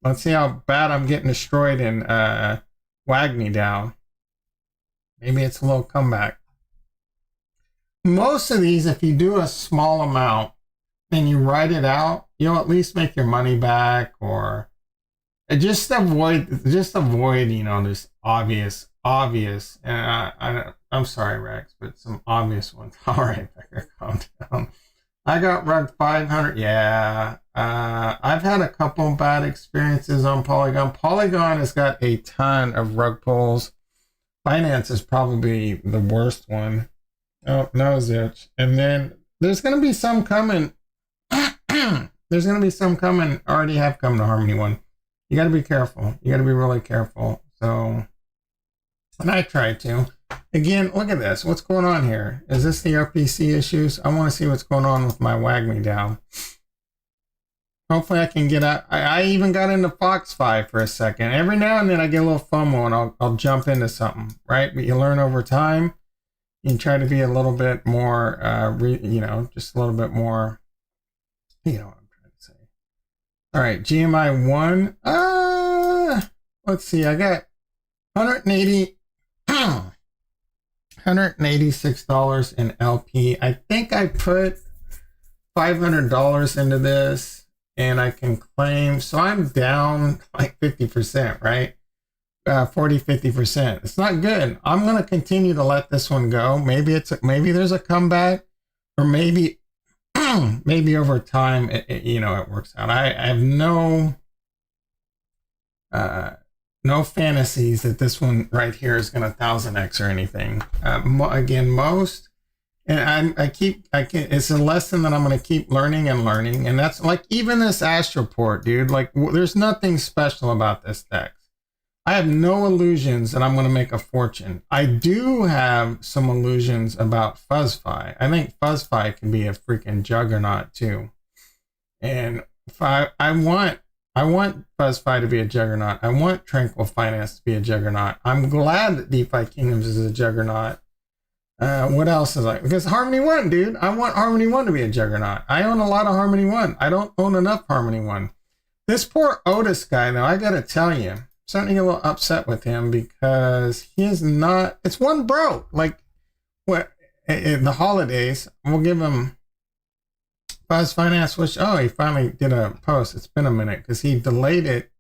[SPEAKER 1] Let's see how bad I'm getting destroyed in WAGMI down. Maybe it's a little comeback. Most of these, if you do a small amount and you write it out, you'll at least make your money back, or just avoid, this obvious, and I'm sorry, Rex, but some obvious ones. All right, Becker, calm down. I got rugged 500. Yeah, I've had a couple bad experiences on Polygon. Polygon has got a ton of rug pulls. Binance is probably the worst one. Oh, no, Zitch. And then there's going to be some coming. There's going to be some coming. Already have come to Harmony One. You got to be careful. You got to be really careful. So, and I try to. Again, look at this. What's going on here? Is this the RPC issues? I want to see what's going on with my WAGMI down. Hopefully I can get out. I even got into Foxfi for a second. Every now and then I get a little FOMO and I'll jump into something, right? But you learn over time. You try to be a little bit more, just a little bit more, what I'm trying to say. All right, GMI 1. Let's see. I got $186 in LP. I think I put $500 into this. And I can claim, so I'm down like 50%, right? 40-50%. It's not good. I'm going to continue to let this one go. Maybe there's a comeback, or maybe over time it works out. I have no fantasies that this one right here is going to 1000x or anything. Again, most And it's a lesson that I'm going to keep learning and learning. And that's like, even this Astroport, dude, like there's nothing special about this deck. I have no illusions that I'm going to make a fortune. I do have some illusions about FuzzFi. I think FuzzFi can be a freaking juggernaut too. And if I want FuzzFi to be a juggernaut. I want Tranquil Finance to be a juggernaut. I'm glad that Defikingdoms is a juggernaut. What else is like? Because Harmony One, dude. I want Harmony One to be a juggernaut. I own a lot of Harmony One. I don't own enough Harmony One. This poor Otis guy, though, I gotta tell you, I'm starting to get a little upset with him because he is not. It's one bro. Like, what? In the holidays, we'll give him Buzz Finance, which, oh, he finally did a post. It's been a minute because he delayed it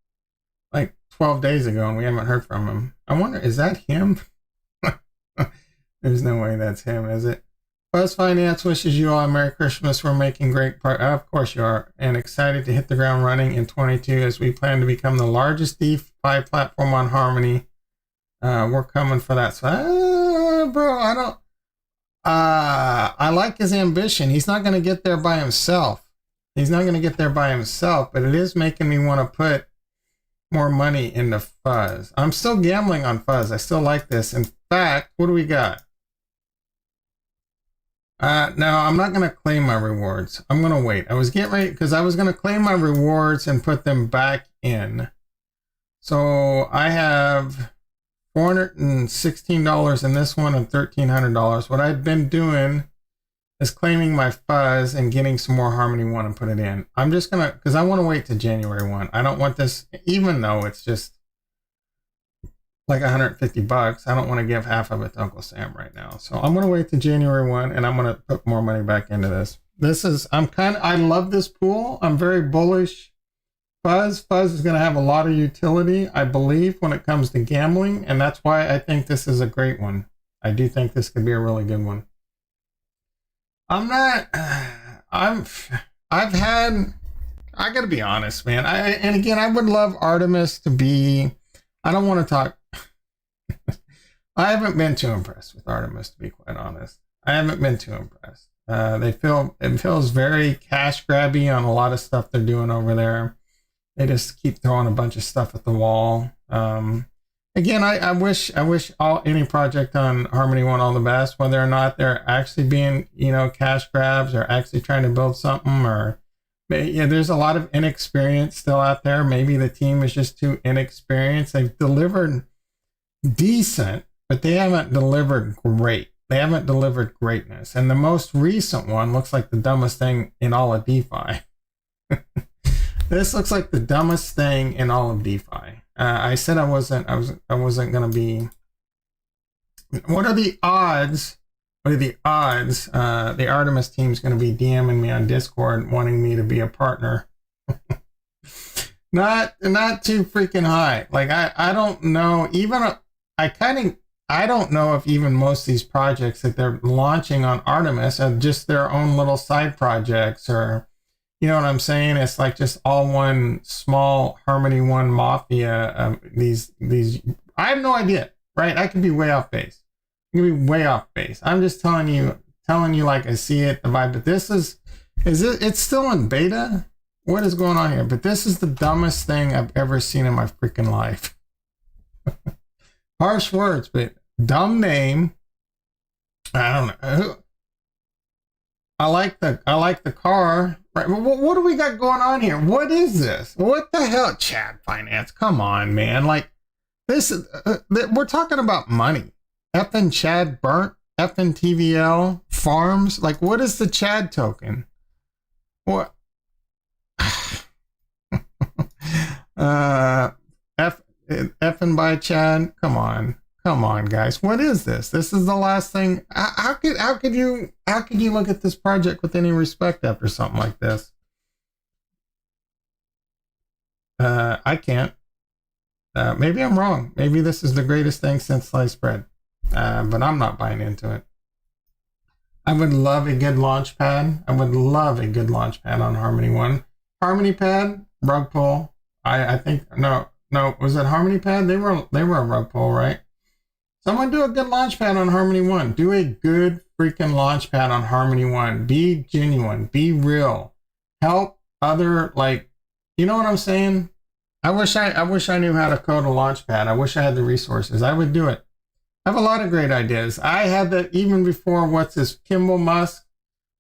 [SPEAKER 1] like 12 days ago and we haven't heard from him. I wonder, is that him? There's no way that's him, is it? Buzz Finance wishes you all a Merry Christmas. We're making great of course you are. And excited to hit the ground running in 22 as we plan to become the largest DeFi platform on Harmony. We're coming for that. So, bro, I like his ambition. He's not going to get there by himself. But it is making me want to put more money into Fuzz. I'm still gambling on Fuzz. I still like this. In fact, what do we got? No, I'm not going to claim my rewards. I'm going to wait. I was getting ready because I was going to claim my rewards and put them back in. So I have $416 in this one and $1,300. What I've been doing is claiming my Fuzz and getting some more Harmony One and put it in. I'm just gonna, because I want to wait to January 1. I don't want this, even though it's just like $150. I don't want to give half of it to Uncle Sam right now. So I'm gonna wait to January 1 and I'm gonna put more money back into this. I love this pool. I'm very bullish. Fuzz is going to have a lot of utility, I believe, when it comes to gambling, and that's why I think this is a great one. I do think this could be a really good one. I got to be honest, man. And again, I would love Artemis to be, I don't want to talk. I haven't been too impressed with Artemis, to be quite honest. I haven't been too impressed. It feels very cash grabby on a lot of stuff they're doing over there. They just keep throwing a bunch of stuff at the wall. Again, I wish any project on Harmony One all the best, whether or not they're actually being, cash grabs or actually trying to build something, or there's a lot of inexperience still out there. Maybe the team is just too inexperienced. They've delivered decent, but they haven't delivered great. They haven't delivered greatness. And the most recent one looks like the dumbest thing in all of DeFi. This looks like the dumbest thing in all of DeFi. I said I wasn't going to be. What are the odds? The Artemis team's going to be DMing me on Discord wanting me to be a partner. Not too freaking high. Like I don't know. I don't know if even most of these projects that they're launching on Artemis are just their own little side projects, or you know what I'm saying? It's like just all one small Harmony One mafia. These I have no idea, right? I could be way off base. I'm just telling you like I see it, the vibe. But this it's still in beta? What is going on here? But this is the dumbest thing I've ever seen in my freaking life. Harsh words, but dumb name. I don't know. I like the car. Right. What do we got going on here? What is this? What the hell? Chad Finance. Come on, man. Like this is, we're talking about money. Effing Chad burnt. Effing TVL farms. Like, what is the Chad token? What? Effing by Chad. Come on, guys. What is this? This is the last thing. How could you look at this project with any respect after something like this? I can't. Maybe I'm wrong. Maybe this is the greatest thing since sliced bread. But I'm not buying into it. I would love a good launch pad. On Harmony One. Harmony pad, rug pull. I think no, was it Harmony pad? They were a rug pull, right? Someone do a good launch pad on Harmony One. Do a good freaking launchpad on Harmony One. Be genuine. Be real. Help other, like, you know what I'm saying? I wish I knew how to code a launchpad. I wish I had the resources. I would do it. I have a lot of great ideas. I had that even before what's this Kimball Musk.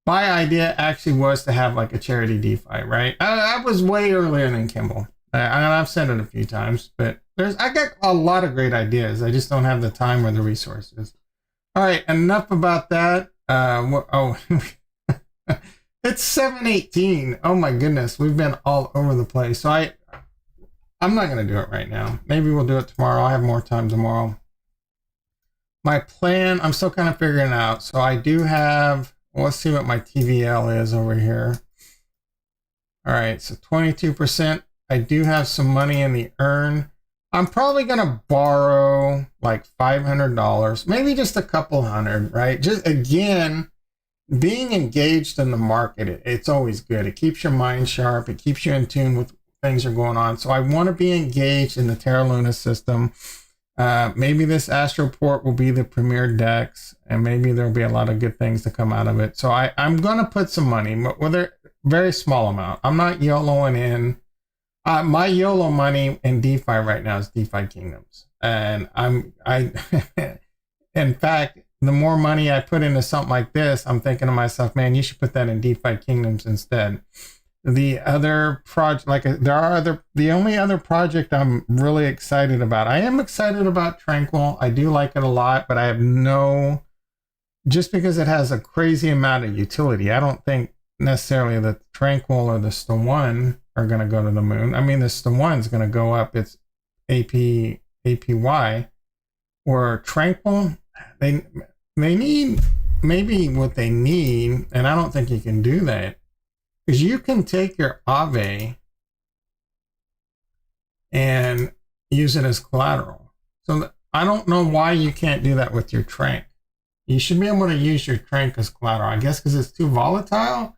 [SPEAKER 1] My idea actually was to have like a charity DeFi, right? I was way earlier than Kimball. I've said it a few times, but I got a lot of great ideas. I just don't have the time or the resources. All right, enough about that. It's 7:18. Oh my goodness, we've been all over the place. So I'm not going to do it right now. Maybe we'll do it tomorrow. I'll have more time tomorrow. My plan, I'm still kind of figuring it out. So I do have, well, let's see what my TVL is over here. All right, so 22%. I do have some money in the earn. I'm probably going to borrow like $500, maybe just a couple hundred, right? Just again, being engaged in the market, it's always good. It keeps your mind sharp. It keeps you in tune with things that are going on. So I want to be engaged in the Terra Luna system. Maybe this Astroport will be the premier DEX, and maybe there'll be a lot of good things to come out of it. So I'm going to put some money, with a very small amount. I'm not YOLOing in. My YOLO money in DeFi right now is Defikingdoms. And in fact, the more money I put into something like this, I'm thinking to myself, man, you should put that in Defikingdoms instead. The other project, the only other project I'm really excited about, I am excited about Tranquil. I do like it a lot, but I have just because it has a crazy amount of utility, I don't think necessarily that Tranquil or the STA1 are going to go to the moon. I mean, the STA1 is going to go up its APY, or Tranquil, they need, maybe what they need, and I don't think you can do that, is you can take your Aave and use it as collateral. So I don't know why you can't do that with your Trank. You should be able to use your Trank as collateral, I guess because it's too volatile,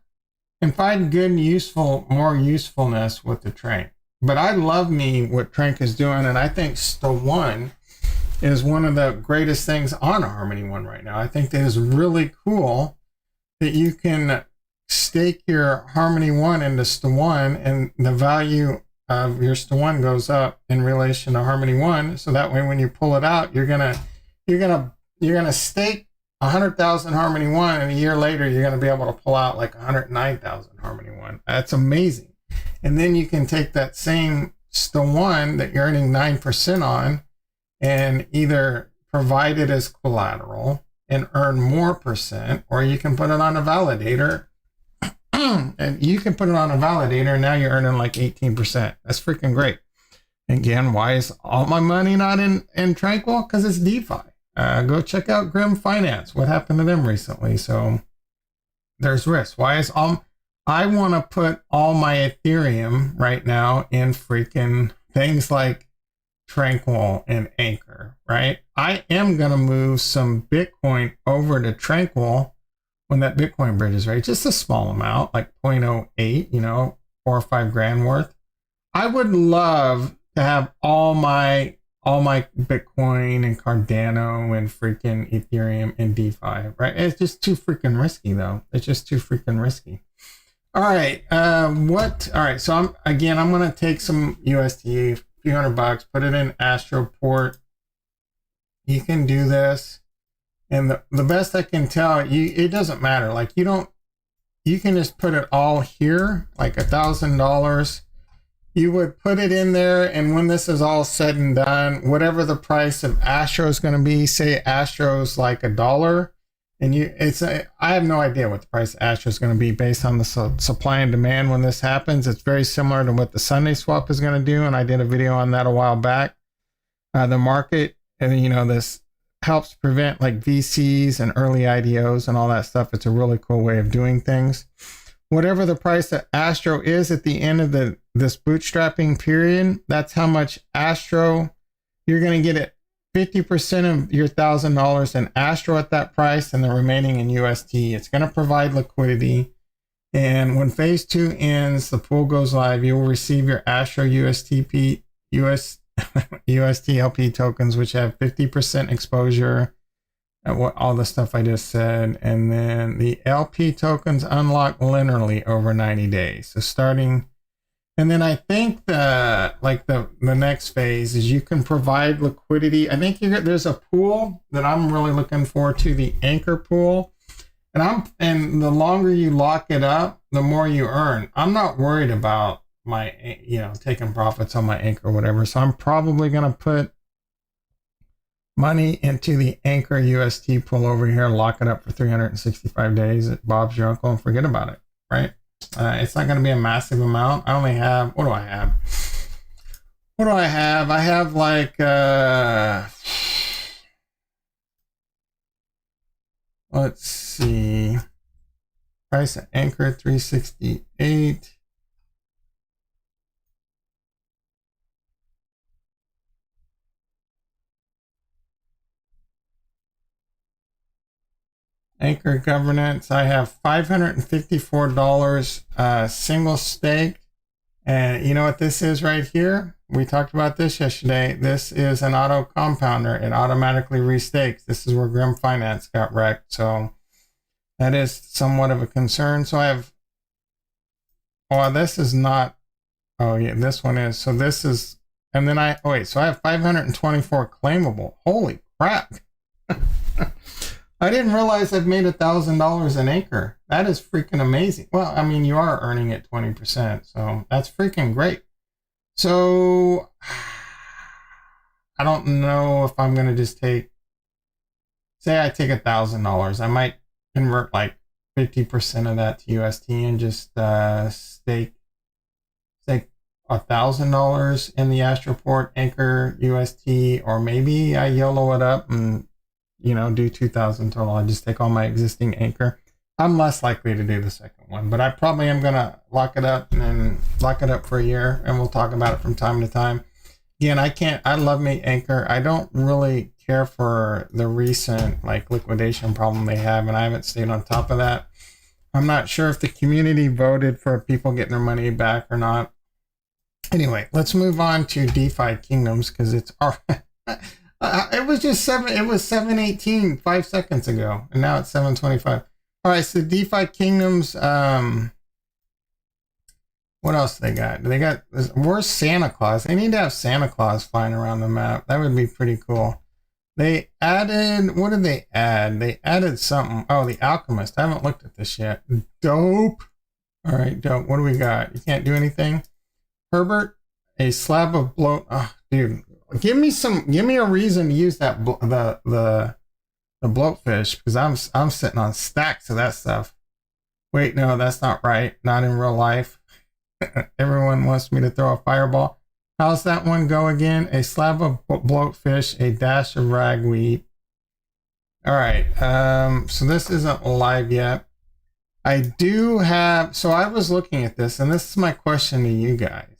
[SPEAKER 1] and find good, more usefulness with the Trank. But I love what Trank is doing, and I think STA1 is one of the greatest things on Harmony One right now. I think that is really cool that you can stake your Harmony One into STA1, and the value of your STA1 goes up in relation to Harmony One. So that way, when you pull it out, you're gonna stake 100,000 Harmony One, and a year later, you're gonna be able to pull out like 109,000 Harmony One. That's amazing. And then you can take that same STA1 that you're earning 9% on, and either provide it as collateral and earn more percent, or you can put it on a validator. And you can put it on a validator, and now you're earning like 18%. That's freaking great. Again, why is all my money not in Tranquil? Because it's DeFi. Go check out Grim Finance. What happened to them recently? So there's risk. I want to put all my Ethereum right now in freaking things like Tranquil and Anchor, right? I am going to move some Bitcoin over to Tranquil when that Bitcoin bridge is ready. Just a small amount, like 0.08, 4 or 5 grand worth. I would love to have all my Bitcoin and Cardano and freaking Ethereum in DeFi, right? It's just too freaking risky, though. It's just too freaking risky. All right. All right. So I'm going to take some USD, a few $100, put it in Astroport. You can do this. And the best I can tell you, it doesn't matter. Like you can just put it all here, like $1,000. You would put it in there, and when this is all said and done, whatever the price of Astro is going to be, say Astro's like $1, and I have no idea what the price of Astro is going to be based on the supply and demand when this happens. It's very similar to what the Sunday swap is going to do, and I did a video on that a while back. The market, and this helps prevent like VCs and early IDOs and all that stuff. It's a really cool way of doing things. Whatever the price of Astro is at the end of this bootstrapping period, that's how much Astro you're going to get it. 50% of your $1,000 in Astro at that price, and the remaining in UST. It's going to provide liquidity. And when phase 2 ends, the pool goes live, you will receive your Astro USTLP tokens, which have 50% exposure what all the stuff I just said. And then the LP tokens unlock linearly over 90 days. So starting, and then I think the next phase is you can provide liquidity. I think there's a pool that I'm really looking forward to, the anchor pool. And the longer you lock it up, the more you earn. I'm not worried about my, taking profits on my anchor or whatever. So I'm probably going to put money into the anchor UST pool over here, lock it up for 365 days at Bob's your uncle and forget about it, right? It's not going to be a massive amount. I only have, what do I have? I have like, let's see. Price of anchor 368. Anchor governance, I have $554 single stake. And you know what this is right here? We talked about this yesterday. This is an auto compounder. It automatically restakes. This is where Grim Finance got wrecked. So that is somewhat of a concern. So I have, this is not, oh yeah, this one is. So this is, and then so I have 524 claimable. Holy crap. I didn't realize I've made $1,000 an acre. That is freaking amazing. Well, I mean, you are earning it 20%, so that's freaking great. So I don't know if I'm going to just say I take $1,000. I might convert like 50% of that to UST and just stake $1,000 in the Astroport anchor UST, or maybe I YOLO it up and do 2,000 total. I just take all my existing anchor. I'm less likely to do the second one, but I probably am going to lock it up for a year, and we'll talk about it from time to time. Again, I love me anchor. I don't really care for the recent liquidation problem they have, and I haven't stayed on top of that. I'm not sure if the community voted for people getting their money back or not. Anyway, let's move on to Defikingdoms, because it's it was just 7:18 5 seconds ago, and now it's 7:25. All right, so Defikingdoms. What else they got? Where's Santa Claus? They need to have Santa Claus flying around the map. That would be pretty cool. They added, what did they add? They added something. Oh, the Alchemist. I haven't looked at this yet. Dope. All right, dope. What do we got? You can't do anything. Herbert, a slab of bloat. Oh, dude. Give me a reason to use that the bloatfish, because I'm sitting on stacks of that stuff. Wait, no, that's not right. Not in real life. Everyone wants me to throw a fireball. How's that one go again? A slab of bloatfish, a dash of ragweed. All right. So this isn't live yet. I do have. So I was looking at this, and this is my question to you guys.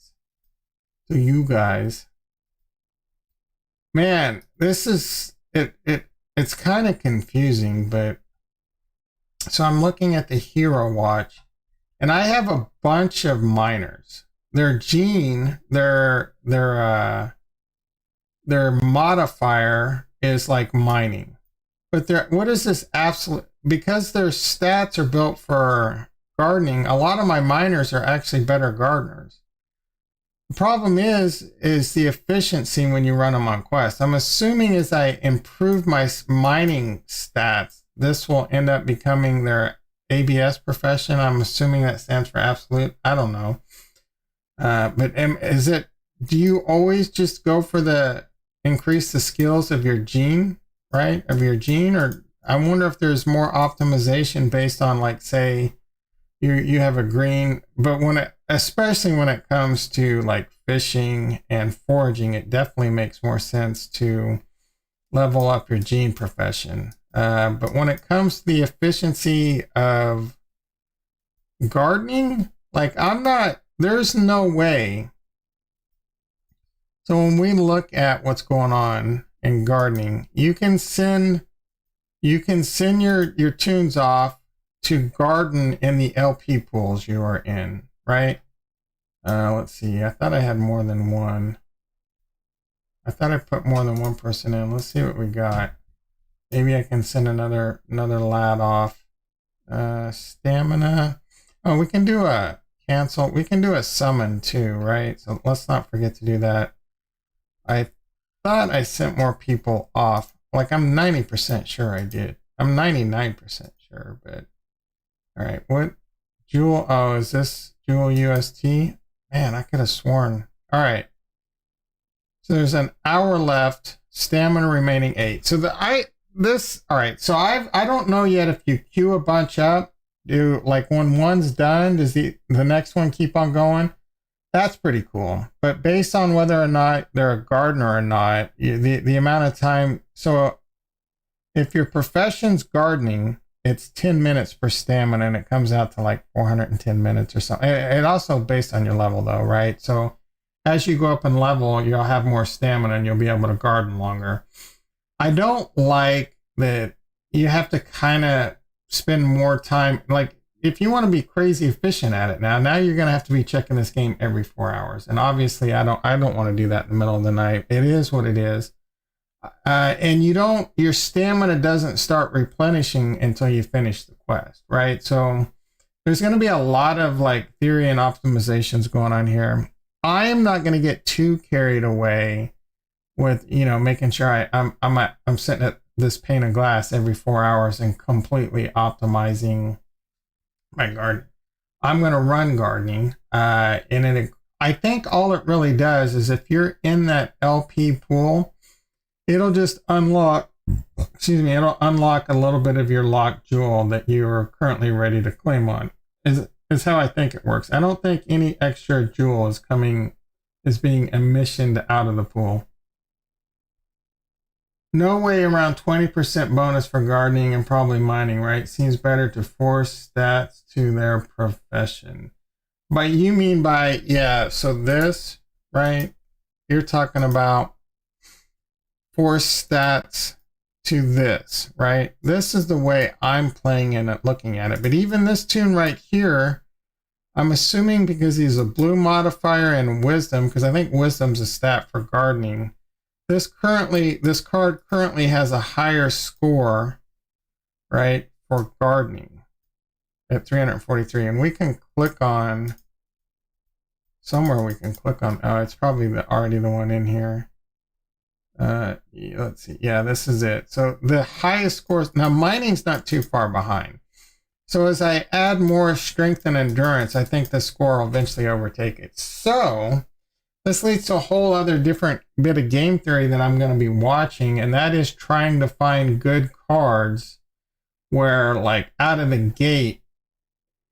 [SPEAKER 1] Man, this is it's kind of confusing, but so I'm looking at the Hero Watch, and I have a bunch of miners. Their gene, their modifier is like mining. But what is this absolute, because their stats are built for gardening, a lot of my miners are actually better gardeners. The problem is the efficiency when you run them on Quest. I'm assuming as I improve my mining stats, this will end up becoming their ABS profession. I'm assuming that stands for absolute. I don't know. Do you always just go for increase the skills of your gene, right? Of your gene? Or I wonder if there's more optimization based on, say, you have a green, but especially when it comes to fishing and foraging, it definitely makes more sense to level up your gene profession. But when it comes to the efficiency of gardening, there's no way. So when we look at what's going on in gardening, you can send your tunes off to garden in the LP pools you are in, right? Let's see. I thought I had more than one. I thought I put more than one person in. Let's see what we got. Maybe I can send another lad off. Stamina. Oh, we can do a cancel. We can do a summon too, right? So let's not forget to do that. I thought I sent more people off. Like I'm 90% sure I did. I'm 99% sure, but all right. What Jewel? Oh, is this Jewel UST? Man, I could have sworn. All right. So there's an hour left. Stamina remaining 8. So all right. So I don't know yet if you queue a bunch up. Do like when one's done, does the next one keep on going? That's pretty cool. But based on whether or not they're a gardener or not, the amount of time. So if your profession's gardening, it's 10 minutes per stamina, and it comes out to like 410 minutes or something. It also based on your level though, right? So as you go up in level, you'll have more stamina and you'll be able to garden longer. I don't like that you have to kind of spend more time. Like if you want to be crazy efficient at it now you're going to have to be checking this game every 4 hours. And obviously I don't want to do that in the middle of the night. It is what it is. And your stamina doesn't start replenishing until you finish the quest, right? So there's going to be a lot of like theory and optimizations going on here. I'm not going to get too carried away with, making sure I'm sitting at this pane of glass every 4 hours and completely optimizing my garden. I'm going to run gardening. And I think all it really does is if you're in that LP pool, it'll just unlock, it'll unlock a little bit of your locked jewel that you are currently ready to claim on. Is how I think it works. I don't think any extra jewel is being emissioned out of the pool. No way around 20% bonus for gardening and probably mining, right? Seems better to force stats to their profession. But you mean by, yeah, so this, right? You're talking about force stats to this, right? This is the way I'm playing and looking at it. But even this tune right here, I'm assuming because he's a blue modifier and wisdom, because I think wisdom's a stat for gardening. This card currently has a higher score, right, for gardening at 343. And we can click on somewhere. We can click on. Oh, it's probably already the one in here. Let's see. Yeah, this is it. So the highest scores. Now mining's not too far behind. So as I add more strength and endurance, I think the score will eventually overtake it. So this leads to a whole other different bit of game theory that I'm going to be watching, and that is trying to find good cards where, like, out of the gate,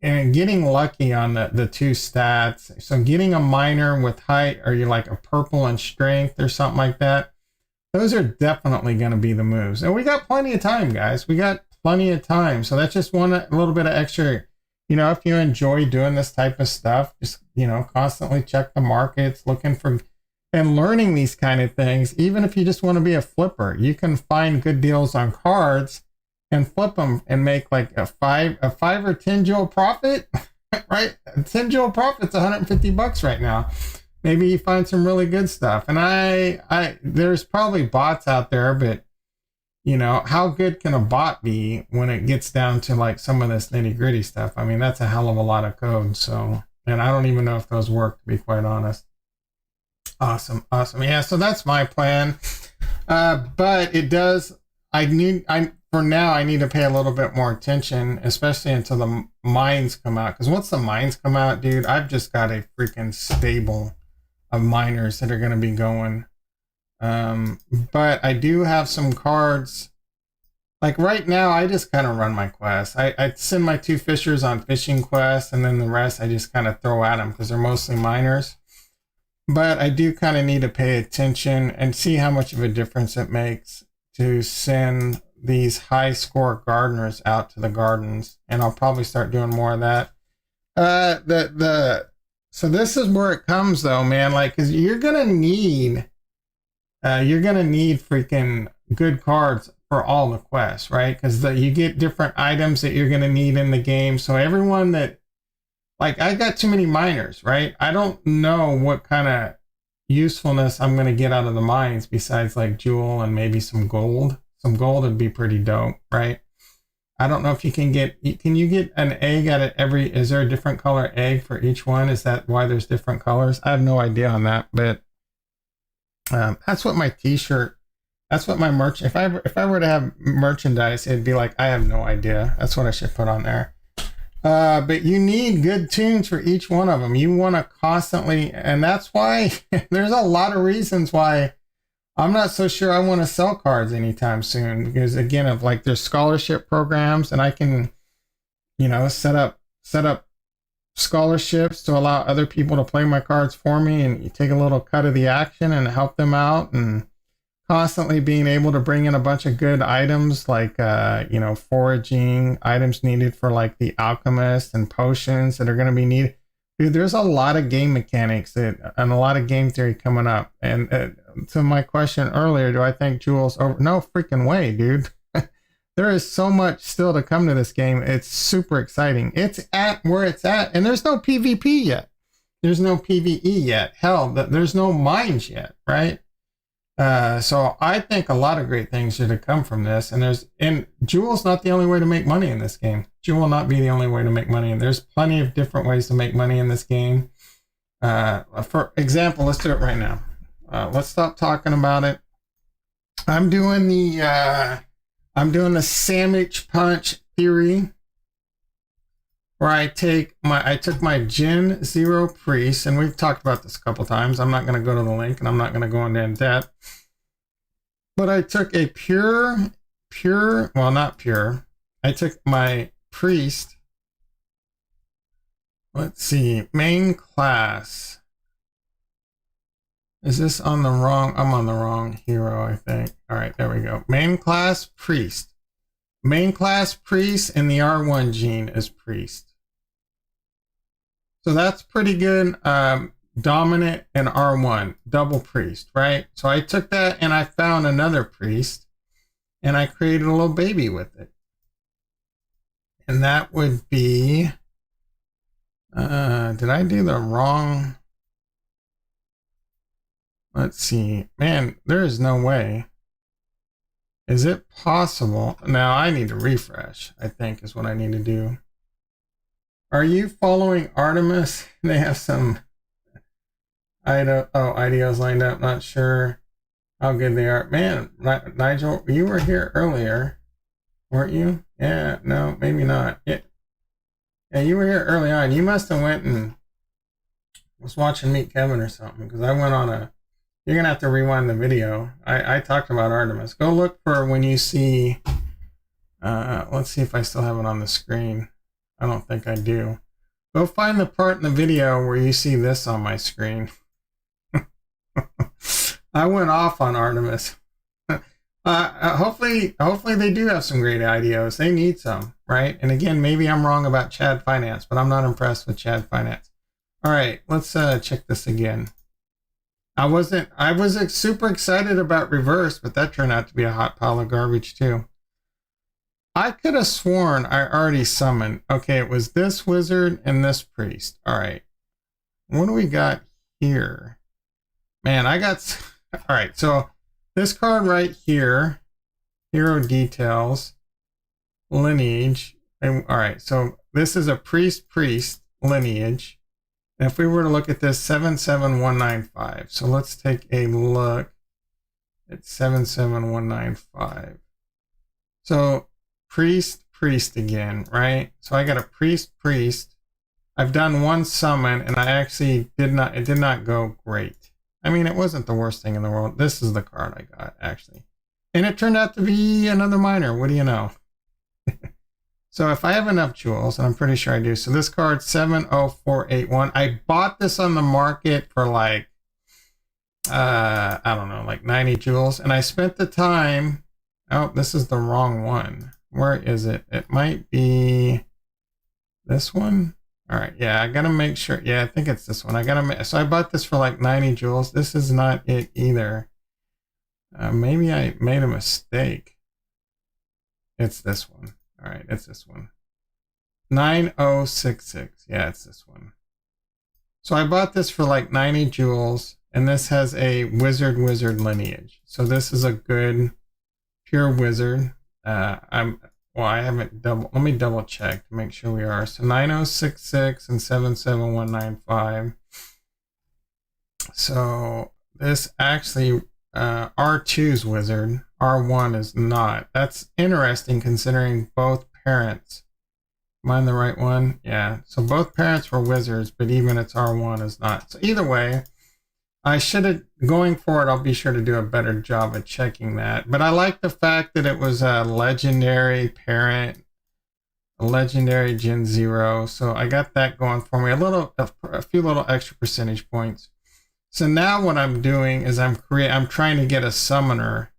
[SPEAKER 1] and getting lucky on the two stats. So getting a miner with height, or you like a purple and strength or something like that. Those are definitely going to be the moves. And we got plenty of time, guys. We got plenty of time. So that's just a little bit of extra. If you enjoy doing this type of stuff, just, constantly check the markets, looking for and learning these kind of things. Even if you just want to be a flipper, you can find good deals on cards and flip them and make like a 5 or 10 jewel profit, right? A 10 jewel profit's $150 right now. Maybe you find some really good stuff. And there's probably bots out there, but how good can a bot be when it gets down to like some of this nitty gritty stuff? I mean, that's a hell of a lot of code. So, and I don't even know if those work, to be quite honest. Awesome. Yeah. So that's my plan. But it does, for now, I need to pay a little bit more attention, especially until the mines come out. Because once the mines come out, dude, I've just got a freaking stable of miners that are going to be going. But I do have some cards. Like right now, I just kind of run my quests. I send my 2 fishers on fishing quests, and then the rest I just kind of throw at them because they're mostly miners. But I do kind of need to pay attention and see how much of a difference it makes to send these high score gardeners out to the gardens, and I'll probably start doing more of that. So this is where it comes though, man. Like, cause you're gonna need freaking good cards for all the quests, right? Because you get different items that you're gonna need in the game. So everyone that, like, I got too many miners, right? I don't know what kind of usefulness I'm gonna get out of the mines besides like jewel and maybe some gold. some gold would be pretty dope, right? I don't know if you can you get an egg out of every, is there a different color egg for each one? Is that why there's different colors? I have no idea on that, but that's what my t-shirt, that's what my merch, if I were to have merchandise, it'd be like, I have no idea. That's what I should put on there. But you need good tunes for each one of them. You want to constantly, and that's why there's a lot of reasons why I'm not so sure I want to sell cards anytime soon, because again, of like there's scholarship programs, and I can, you know, set up scholarships to allow other people to play my cards for me, and you take a little cut of the action and help them out, and constantly being able to bring in a bunch of good items like you know, foraging items needed for like the alchemist and potions that are going to be needed. Dude, there's a lot of game mechanics and a lot of game theory coming up. And to my question earlier, do I think Jewel's over? No freaking way, dude. There is so much still to come to this game. It's super exciting. It's at where it's at, and there's no PvP yet. There's no PvE yet. Hell, there's no mines yet, right? So I think a lot of great things are to come from this. And Jewel's not the only way to make money in this game. Jewel will not be the only way to make money. And there's plenty of different ways to make money in this game. For example, let's do it right now. Let's stop talking about it. I'm doing the sandwich punch theory, where I took my Gen 0 priest, and we've talked about this a couple times. I'm not going to go to the link, and I'm not going to go into depth. But I took a well, not pure. I took my priest. Let's see, main class. Is this on the wrong? I'm on the wrong hero, I think. All right, there we go. Main class priest. Main class priest, and the R1 gene is priest. So that's pretty good. Dominant and R1, double priest, right? So I took that and I found another priest, and I created a little baby with it. And that would be, did I do the wrong? Let's see. Man, there is no way. Is it possible? Now I need to refresh, I think is what I need to do. Are you following Artemis? They have some IDOs lined up. Not sure how good they are. Man, Nigel, you were here earlier, weren't you? Yeah, no, maybe not. Yeah, you were here early on. You must have went and was watching Meet Kevin or something, because I went on a, you're going to have to rewind the video. I talked about Artemis. Go look for when you see, let's see if I still have it on the screen. I don't think I do. Go find the part in the video where you see this on my screen. I went off on Artemis. Hopefully they do have some great IDOs. They need some, right? And again, maybe I'm wrong about Chad Finance, but I'm not impressed with Chad Finance. All right, let's check this again. I was super excited about Reverse, but that turned out to be a hot pile of garbage too. I could have sworn I already summoned. Okay, it was this wizard and this priest. All right. What do we got here? Man, I got... All right, so this card right here, Hero Details, Lineage. All right, so this is a priest lineage. And if we were to look at this, 77195. So let's take a look at 77195. So priest again, right? So I got a priest. I've done one summon, and it did not go great. I mean, it wasn't the worst thing in the world. This is the card I got, actually. And it turned out to be another miner. What do you know? So if I have enough jewels, and I'm pretty sure I do. So this card, 70481. I bought this on the market for like, I don't know, like 90 jewels. And I spent the time, oh, this is the wrong one. Where is it? It might be this one. All right, yeah, I gotta make sure. Yeah, I think it's this one. So I bought this for like 90 jewels. This is not it either. Maybe I made a mistake. It's this one. All right, it's this one. 9066. Yeah, it's this one. So I bought this for like 90 jewels, and this has a wizard lineage. So this is a good pure wizard. I haven't let me double check to make sure we are. So 9066 and 77195. So this actually, R2's wizard, R1 is not. That's interesting considering both parents. Am I the right one? Yeah. So both parents were wizards, but even its R1 is not. So either way, I should have, going forward, I'll be sure to do a better job of checking that. But I like the fact that it was a legendary parent, a legendary Gen 0. So I got that going for me. A few little extra percentage points. So now what I'm doing is I'm trying to get a summoner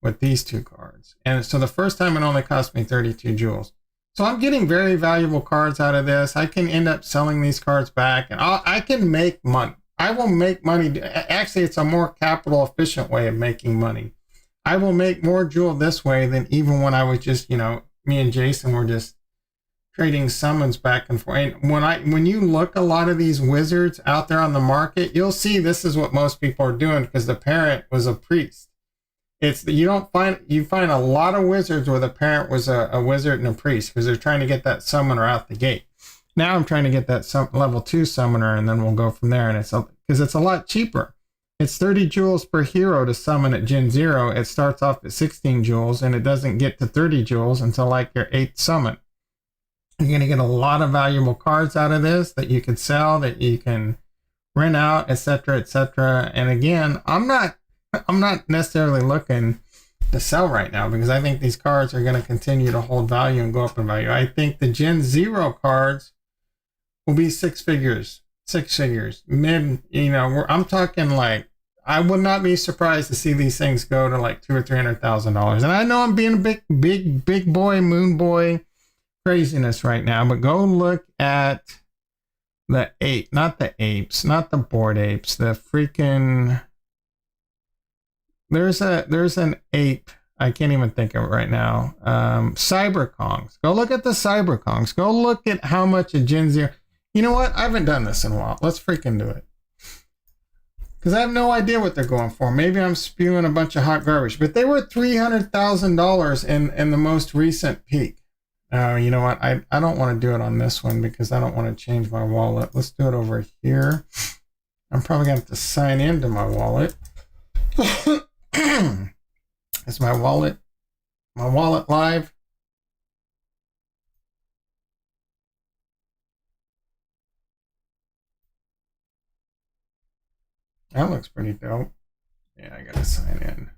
[SPEAKER 1] with these two cards. And so the first time it only cost me 32 jewels. So I'm getting very valuable cards out of this. I can end up selling these cards back and I can make money. I will make money. Actually, it's a more capital efficient way of making money. I will make more jewel this way than even when I was just, me and Jason were just trading summons back and forth. And when you look a lot of these wizards out there on the market, you'll see this is what most people are doing because the parent was a priest. You find a lot of wizards where the parent was a wizard and a priest because they're trying to get that summoner out the gate. Now I'm trying to get that level 2 summoner, and then we'll go from there. And because it's a lot cheaper. It's 30 jewels per hero to summon at Gen 0. It starts off at 16 jewels, and it doesn't get to 30 jewels until like your 8th summon. You're going to get a lot of valuable cards out of this that you can sell, that you can rent out, etc., etc. And again, I'm not necessarily looking to sell right now because I think these cards are going to continue to hold value and go up in value. I think the Gen 0 cards will be six figures, mid, I'm talking like, I would not be surprised to see these things go to like $200,000 or $300,000. And I know I'm being a big boy, moon boy craziness right now, but go look at the ape, not the apes, not the bored apes, the freaking, there's an ape. I can't even think of it right now. Cyberkongs. Go look at the Cyberkongs. Go look at how much a Gen 0. You know what? I haven't done this in a while. Let's freaking do it. Because I have no idea what they're going for. Maybe I'm spewing a bunch of hot garbage. But they were $300,000 in the most recent peak. You know what? I don't want to do it on this one because I don't want to change my wallet. Let's do it over here. I'm probably going to have to sign into my wallet. Is my wallet live? That looks pretty dope. Yeah, I gotta sign in.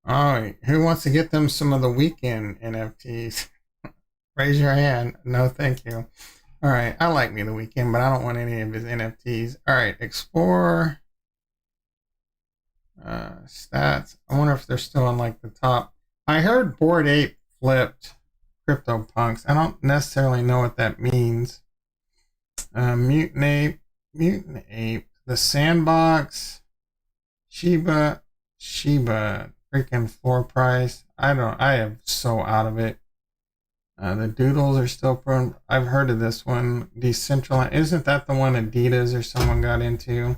[SPEAKER 1] All right, who wants to get them some of the weekend NFTs? Raise your hand. No, thank you. All right, I like me the weekend, but I don't want any of his NFTs. All right, explore. Stats. I wonder if they're still on like the top. I heard Bored Ape flipped CryptoPunks. I don't necessarily know what that means. Mutant Ape, the Sandbox, Shiba, freaking floor price. I am so out of it. The Doodles are still prone. I've heard of this one. Decentralized. Isn't that the one Adidas or someone got into?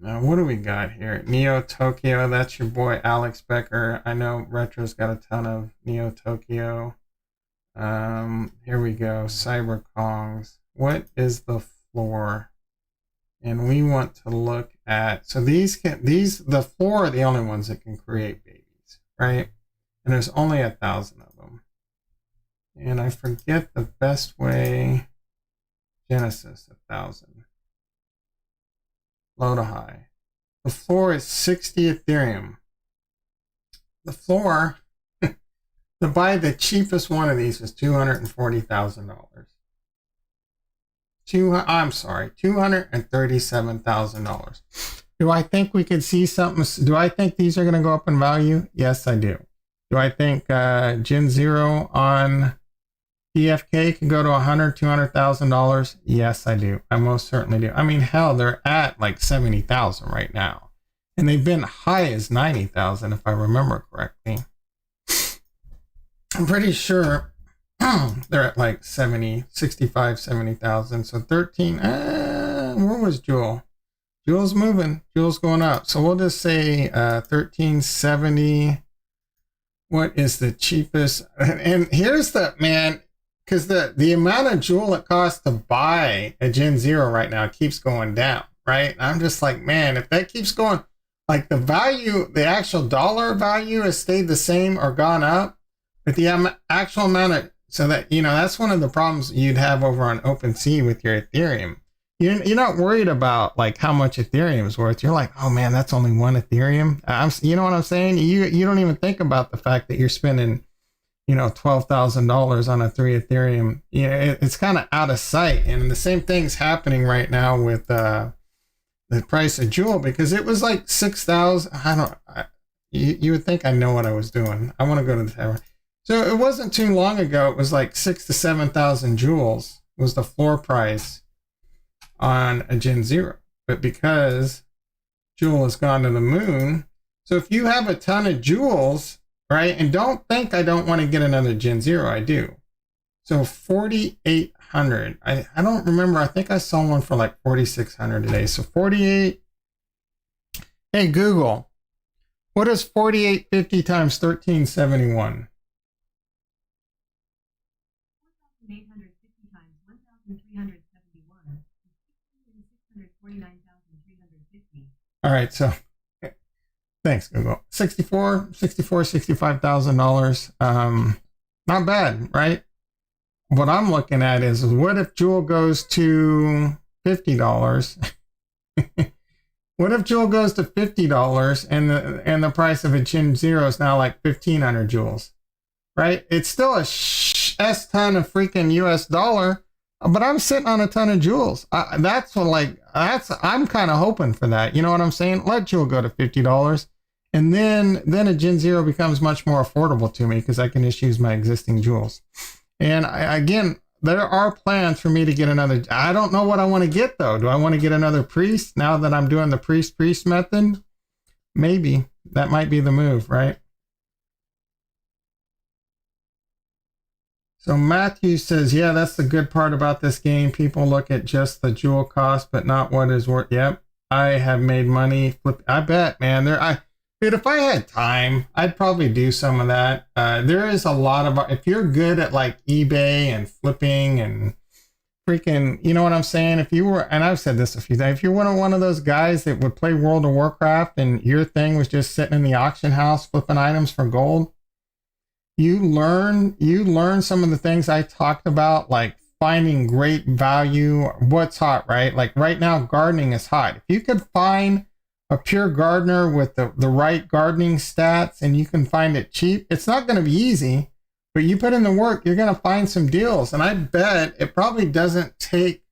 [SPEAKER 1] What do we got here? Neo Tokyo, that's your boy Alex Becker. I know Retro's got a ton of Neo Tokyo. Here we go. Cyberkongs. What is the floor? And we want to look at, so the floor are the only ones that can create babies, right? And there's only 1,000 of them. And I forget the best way. Genesis, 1,000. Low to high. The floor is 60 Ethereum. The floor to buy the cheapest one of these is $240,000. I'm sorry, $237,000. Do I think we could see something? Do I think these are going to go up in value? Yes, I do. Do I think Gen 0 on DFK can go to $100,000, $200,000? Yes, I do. I most certainly do. I mean, hell, they're at like 70,000 right now. And they've been high as 90,000 if I remember correctly. I'm pretty sure they're at like 70, 65, 70,000. So 13, where was Jewel? Jewel's moving. Jewel's going up. So we'll just say 1370. What is the cheapest? And here's the, man, because the amount of Jewel it costs to buy a Gen Zero right now keeps going down, right? I'm just like, man, if that keeps going, like the value, the actual dollar value has stayed the same or gone up, but the actual amount of, so that, that's one of the problems you'd have over on OpenSea with your Ethereum. You're not worried about like how much Ethereum is worth. You're like, oh man, that's only one Ethereum. You know what I'm saying? You don't even think about the fact that you're spending, $12,000 on a 3 Ethereum. It's kind of out of sight. And the same thing's happening right now with the price of Jewel, because it was like 6,000. You would think I know what I was doing. I want to go to the tower. So it wasn't too long ago. It was like 6,000 to 7,000 Jewels was the floor price on a Gen Zero. But because Jewel has gone to the moon, so if you have a ton of Jewels, right, and don't think I don't want to get another Gen Zero, I do. So 4,800. I don't remember. I think I saw one for like 4,600 today. So 48. Hey Google, what is 4,850 times 1371?
[SPEAKER 2] 4,850 times 1,371 is 649,350.
[SPEAKER 1] All right, so thanks, Google. $65,000. Not bad, right? What I'm looking at is what if Jewel goes to $50? What if Jewel goes to $50 and the price of a Gen Zero is now like 1,500 Jewels, right? It's still a S ton of freaking US dollar, but I'm sitting on a ton of Jewels. I'm kind of hoping for that. You know what I'm saying? Let Jewel go to $50. And then a Gen Zero becomes much more affordable to me because I can just use my existing Jewels. And again, there are plans for me to get another. I don't know what I want to get though. Do I want to get another priest now that I'm doing the priest method? Maybe that might be the move, right? So Matthew says, yeah, that's the good part about this game. People look at just the Jewel cost, but not what is worth. Yep, I have made money. I bet, man. Dude, if I had time, I'd probably do some of that. There is a lot of, if you're good at like eBay and flipping and freaking, you know what I'm saying? If you were, and I've said this a few times, if you're one of those guys that would play World of Warcraft and your thing was just sitting in the auction house flipping items for gold, you learn some of the things I talked about, like finding great value. What's hot, right? Like right now, gardening is hot. If you could find a pure gardener with the right gardening stats and you can find it cheap, it's not going to be easy, but you put in the work, you're going to find some deals. And I bet it probably doesn't take,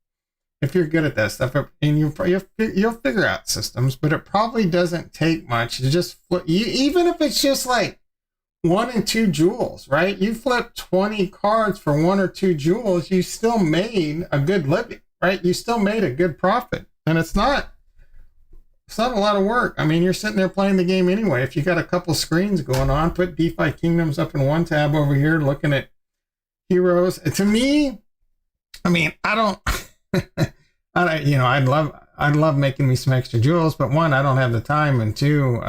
[SPEAKER 1] if you're good at that stuff, and you'll figure out systems, but it probably doesn't take much to just flip, even if it's just like 1 and 2 Jewels, right? You flip 20 cards for 1 or 2 Jewels, you still made a good living, right? You still made a good profit. And it's not a lot of work. I mean, you're sitting there playing the game anyway. If you got a couple screens going on, put Defikingdoms up in one tab over here, looking at heroes. To me, I mean, I'd love making me some extra Jewels, but 1, I don't have the time, and 2,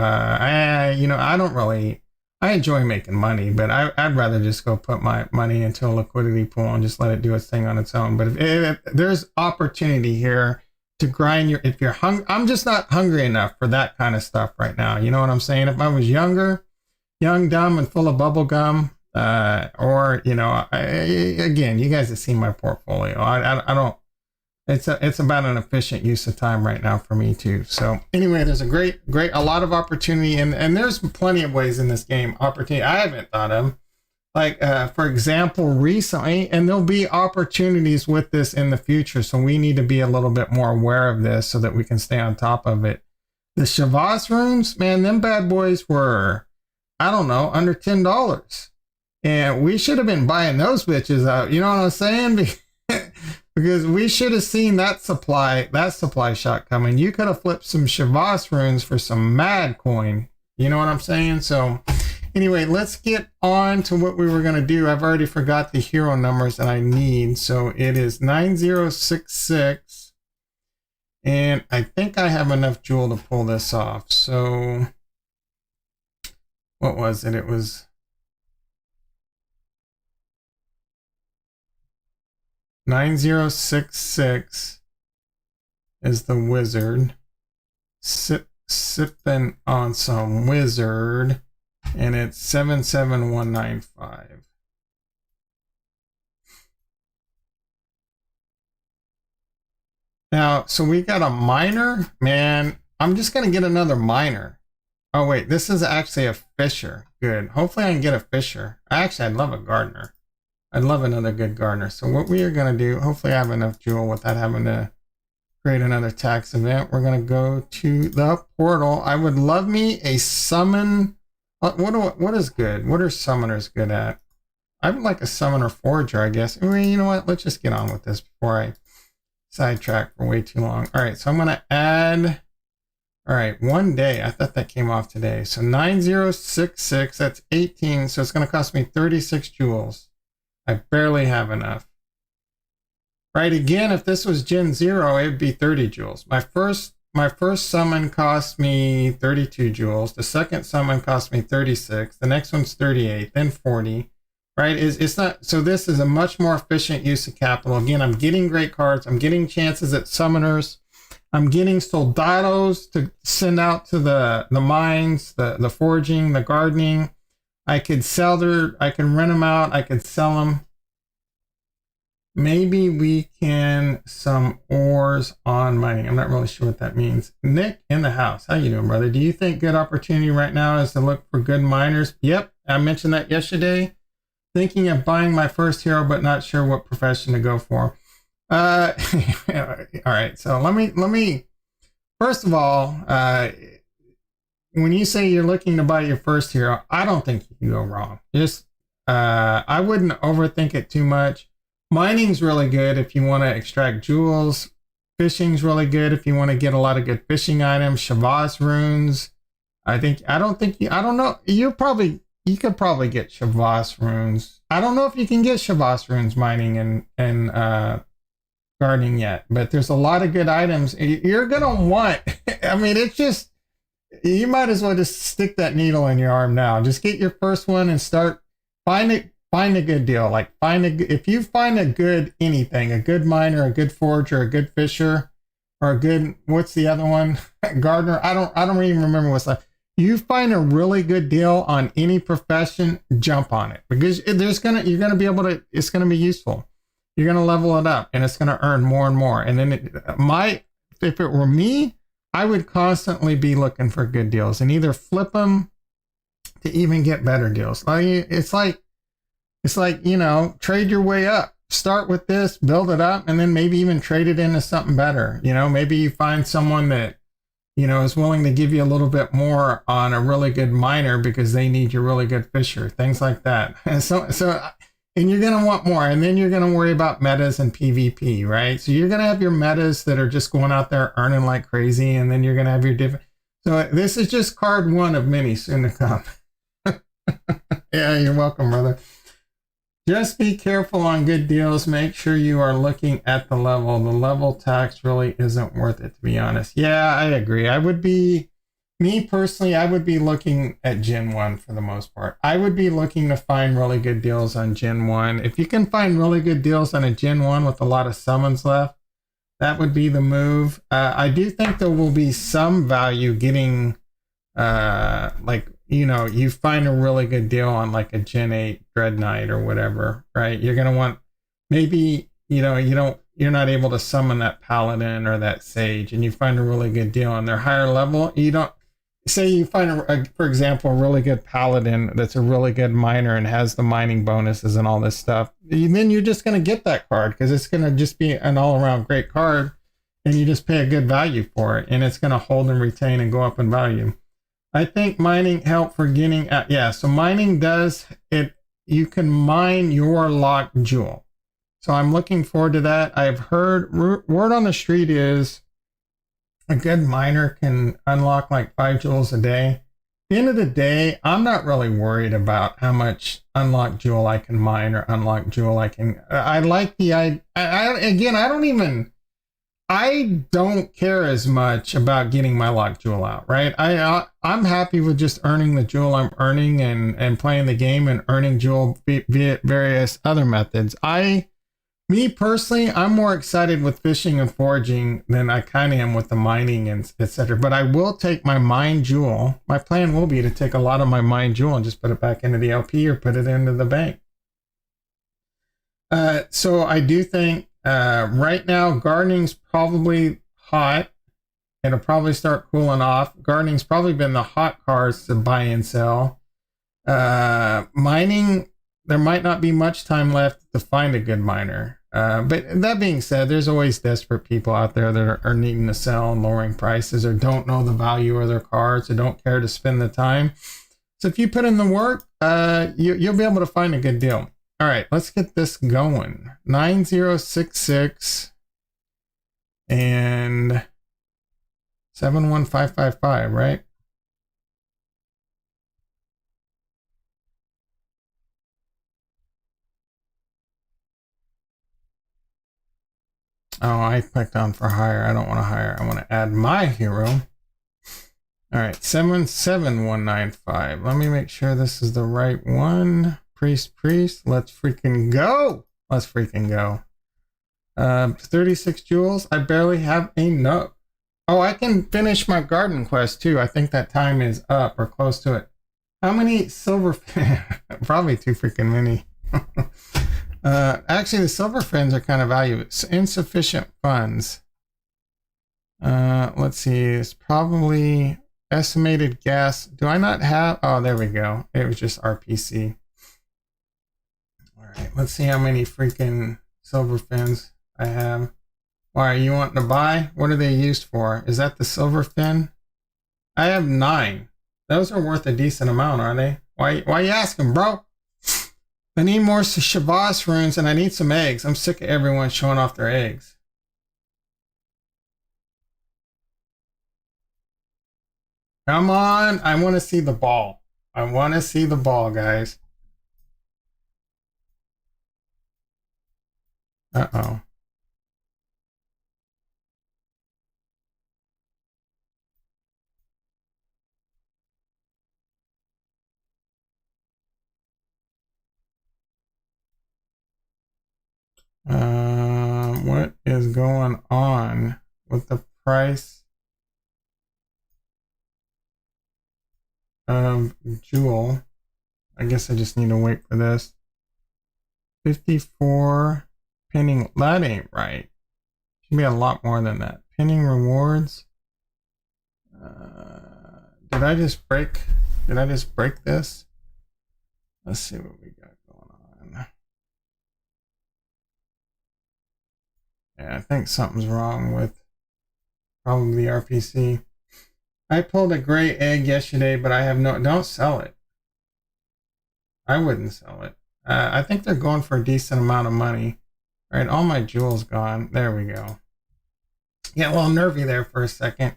[SPEAKER 1] I enjoy making money, but I'd rather just go put my money into a liquidity pool and just let it do its thing on its own. But if there's opportunity here to grind if you're hungry, I'm just not hungry enough for that kind of stuff right now. You know what I'm saying? If I was younger, young, dumb, and full of bubble gum, again, you guys have seen my portfolio. I don't, it's about an efficient use of time right now for me too. So anyway, there's a lot of opportunity, and there's plenty of ways in this game, opportunity I haven't thought of. Like, for example, recently, and there'll be opportunities with this in the future, so we need to be a little bit more aware of this so that we can stay on top of it. The Shavas runes, man, them bad boys were, I don't know, under $10. And we should have been buying those bitches out, you know what I'm saying? Because we should have seen that supply shot coming. You could have flipped some Shavas runes for some mad coin, you know what I'm saying? So Anyway, let's get on to what we were going to do. I've already forgot the hero numbers that I need. So it is 9066. And I think I have enough jewel to pull this off. So what was it? It was 9066 is the wizard. Sipping on some wizard. And it's 77195. Now, so we got a miner. Man, I'm just going to get another miner. Oh, wait, this is actually a fisher. Good. Hopefully I can get a fisher. Actually, I'd love a gardener. I'd love another good gardener. So what we are going to do, hopefully I have enough jewel without having to create another tax event. We're going to go to the portal. I would love me a summon. What is good? What are summoners good at? I would like a summoner forger, I guess. I mean, you know what? Let's just get on with this before I sidetrack for way too long. All right, so I'm going to add. All right, 1 day. I thought that came off today. So 9066, that's 18. So it's going to cost me 36 jewels. I barely have enough. Right, again, if this was Gen 0, it would be 30 jewels. My first summon cost me 32 jewels. The second summon cost me 36. The next one's 38, then 40. Right, it's not, so this is a much more efficient use of capital. Again, I'm getting great cards. I'm getting chances at summoners. I'm getting soldados to send out to the mines, the forging, the gardening. I could I can rent them out. I could sell them. Maybe we can some ores on mining. I'm not really sure what that means. Nick in the house. How you doing, brother? Do you think good opportunity right now is to look for good miners? Yep, I mentioned that yesterday. Thinking of buying my first hero, but not sure what profession to go for. All right. So let me. First of all, when you say you're looking to buy your first hero, I don't think you can go wrong. Just I wouldn't overthink it too much. Mining's really good if you want to extract jewels. Fishing's really good if you want to get a lot of good fishing items. Shavas runes. I don't know. You could probably get Shavas runes. I don't know if you can get Shavas runes mining and gardening yet, but there's a lot of good items. You're gonna want. I mean, it's just, you might as well just stick that needle in your arm now. Just get your first one and start. Find a good deal. Like if you find a good anything, a good miner, a good forger, a good fisher, or a good, what's the other one? Gardener. I don't even remember what's left. You find a really good deal on any profession, jump on it, because you're gonna be able to. It's gonna be useful. You're gonna level it up, and it's gonna earn more and more. And then if it were me, I would constantly be looking for good deals and either flip them to even get better deals. It's like, you know, trade your way up. Start with this, build it up, and then maybe even trade it into something better. You know, maybe you find someone that, you know, is willing to give you a little bit more on a really good miner because they need your really good fisher, things like that. And you're going to want more, and then you're going to worry about metas and PvP, right? So you're going to have your metas that are just going out there earning like crazy, and then you're going to have your different. So this is just card one of many soon to come. Yeah, you're welcome, brother. Just be careful on good deals. Make sure you are looking at the level. The level tax really isn't worth it, to be honest. Yeah, I agree. Me personally, I would be looking at Gen 1 for the most part. I would be looking to find really good deals on Gen 1. If you can find really good deals on a Gen 1 with a lot of summons left, that would be the move. I do think there will be some value getting, you know, you find a really good deal on like a Gen 8 Dread Knight or whatever, right? You're going to want, maybe, you know, you're not able to summon that Paladin or that Sage, and you find a really good deal on their higher level. You don't, say you find, for example, a really good Paladin that's a really good miner and has the mining bonuses and all this stuff. Then you're just going to get that card because it's going to just be an all-around great card, and you just pay a good value for it, and it's going to hold and retain and go up in value. I think mining help for getting at, yeah, so mining does it. You can mine your locked jewel. So I'm looking forward to that. I've heard word on the street is a good miner can unlock like 5 jewels a day. the end of the day, I'm not really worried about how much unlocked jewel I can mine or unlocked jewel I can. I like the again. I don't care as much about getting my locked jewel out, right? I'm happy with just earning the jewel I'm earning and playing the game and earning jewel via various other methods. Me personally, I'm more excited with fishing and foraging than I kind of am with the mining and etc. But I will take my mine jewel. My plan will be to take a lot of my mine jewel and just put it back into the LP or put it into the bank. So I do think right now gardening's probably hot. It'll probably start cooling off. Gardening's probably been the hot cards to buy and sell. Mining, there might not be much time left to find a good miner. But that being said, there's always desperate people out there that are needing to sell and lowering prices or don't know the value of their cards or don't care to spend the time. So if you put in the work, you'll be able to find a good deal. All right, let's get this going. 9066 and 71555, right? Oh, I clicked on for hire. I don't want to hire. I want to add my hero. All right, 77195. Let me make sure this is the right one. Priest. Let's freaking go. 36 jewels. I barely have enough. Oh, I can finish my garden quest too. I think that time is up or close to it. How many silver? Probably too freaking many. Actually, the silver fins are kind of valuable. It's insufficient funds. Let's see. It's probably estimated gas. Do I not have? Oh, there we go. It was just RPC. All right. Let's see how many freaking silver fins I have. Why are you wanting to buy? What are they used for? Is that the silver fin? I have 9. Those are worth a decent amount, are they? Why you asking, bro? I need more Shavas runes and I need some eggs. I'm sick of everyone showing off their eggs. Come on. I want to see the ball. I want to see the ball, guys. Uh-oh. What is going on with the price of jewel? I guess I just need to wait for this. 54 pinning. That ain't right. Should be a lot more than that. Pinning rewards. Did I just break this? Let's see what we got going on. Yeah, I think something's wrong with probably the RPC. I pulled a gray egg yesterday, but I have don't sell it. I wouldn't sell it. I think they're going for a decent amount of money. All right, all my jewels gone. There we go. Yeah, well, nervy there for a second.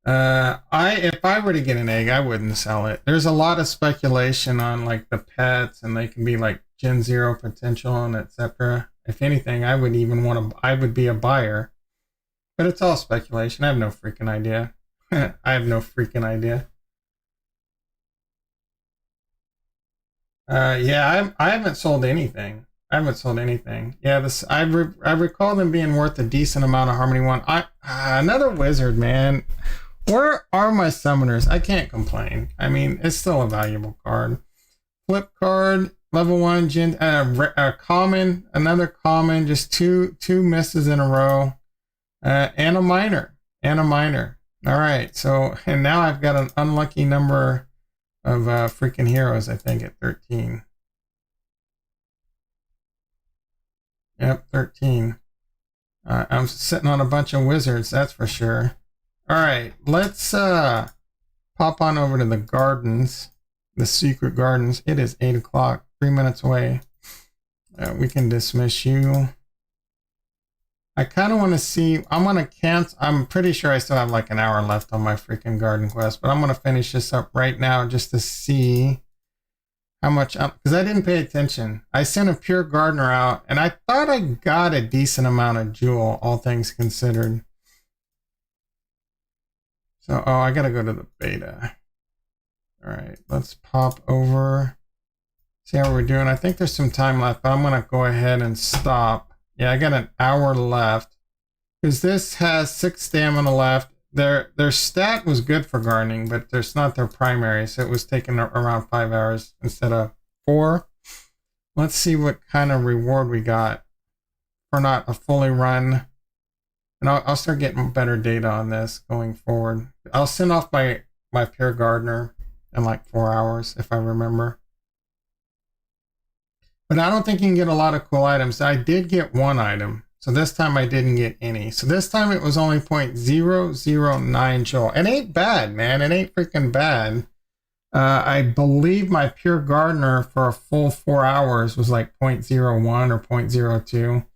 [SPEAKER 1] If I were to get an egg, I wouldn't sell it. There's a lot of speculation on like the pets, and they can be like Gen 0 potential and etc. If anything, I would be a buyer. But it's all speculation. I have no freaking idea. I have no freaking idea. Yeah, I haven't sold anything. Yeah, I recall them being worth a decent amount of Harmony 1. Another wizard, man. Where are my summoners? I can't complain. I mean, it's still a valuable card. Flip card, level 1, common, another common, just two misses in a row. And a minor. All right, so, and now I've got an unlucky number of freaking heroes, I think, at 13. Yep, 13. I'm sitting on a bunch of wizards, that's for sure. All right, let's pop on over to the gardens, the secret gardens. It is 8 o'clock, 3 minutes away. We can dismiss you. I kind of want to see. I'm going to cancel. I'm pretty sure I still have like an hour left on my freaking garden quest, but I'm going to finish this up right now just to see how much, because I didn't pay attention. I sent a pure gardener out and I thought I got a decent amount of jewel, all things considered. So, oh, I got to go to the beta. All right, let's pop over. See how we're doing. I think there's some time left, but I'm going to go ahead and stop. Yeah, I got an hour left because this has 6 stamina left. Their stat was good for gardening, but there's not their primary, so it was taking around 5 hours instead of 4. Let's see what kind of reward we got for not a fully run. And I'll start getting better data on this going forward. I'll send off my pure gardener in like 4 hours if I remember. But I don't think you can get a lot of cool items. I did get 1 item. So this time I didn't get any. So this time it was only 0.009 joule. It ain't bad, man. It ain't freaking bad. I believe my pure gardener for a full 4 hours was like 0.01 or 0.02.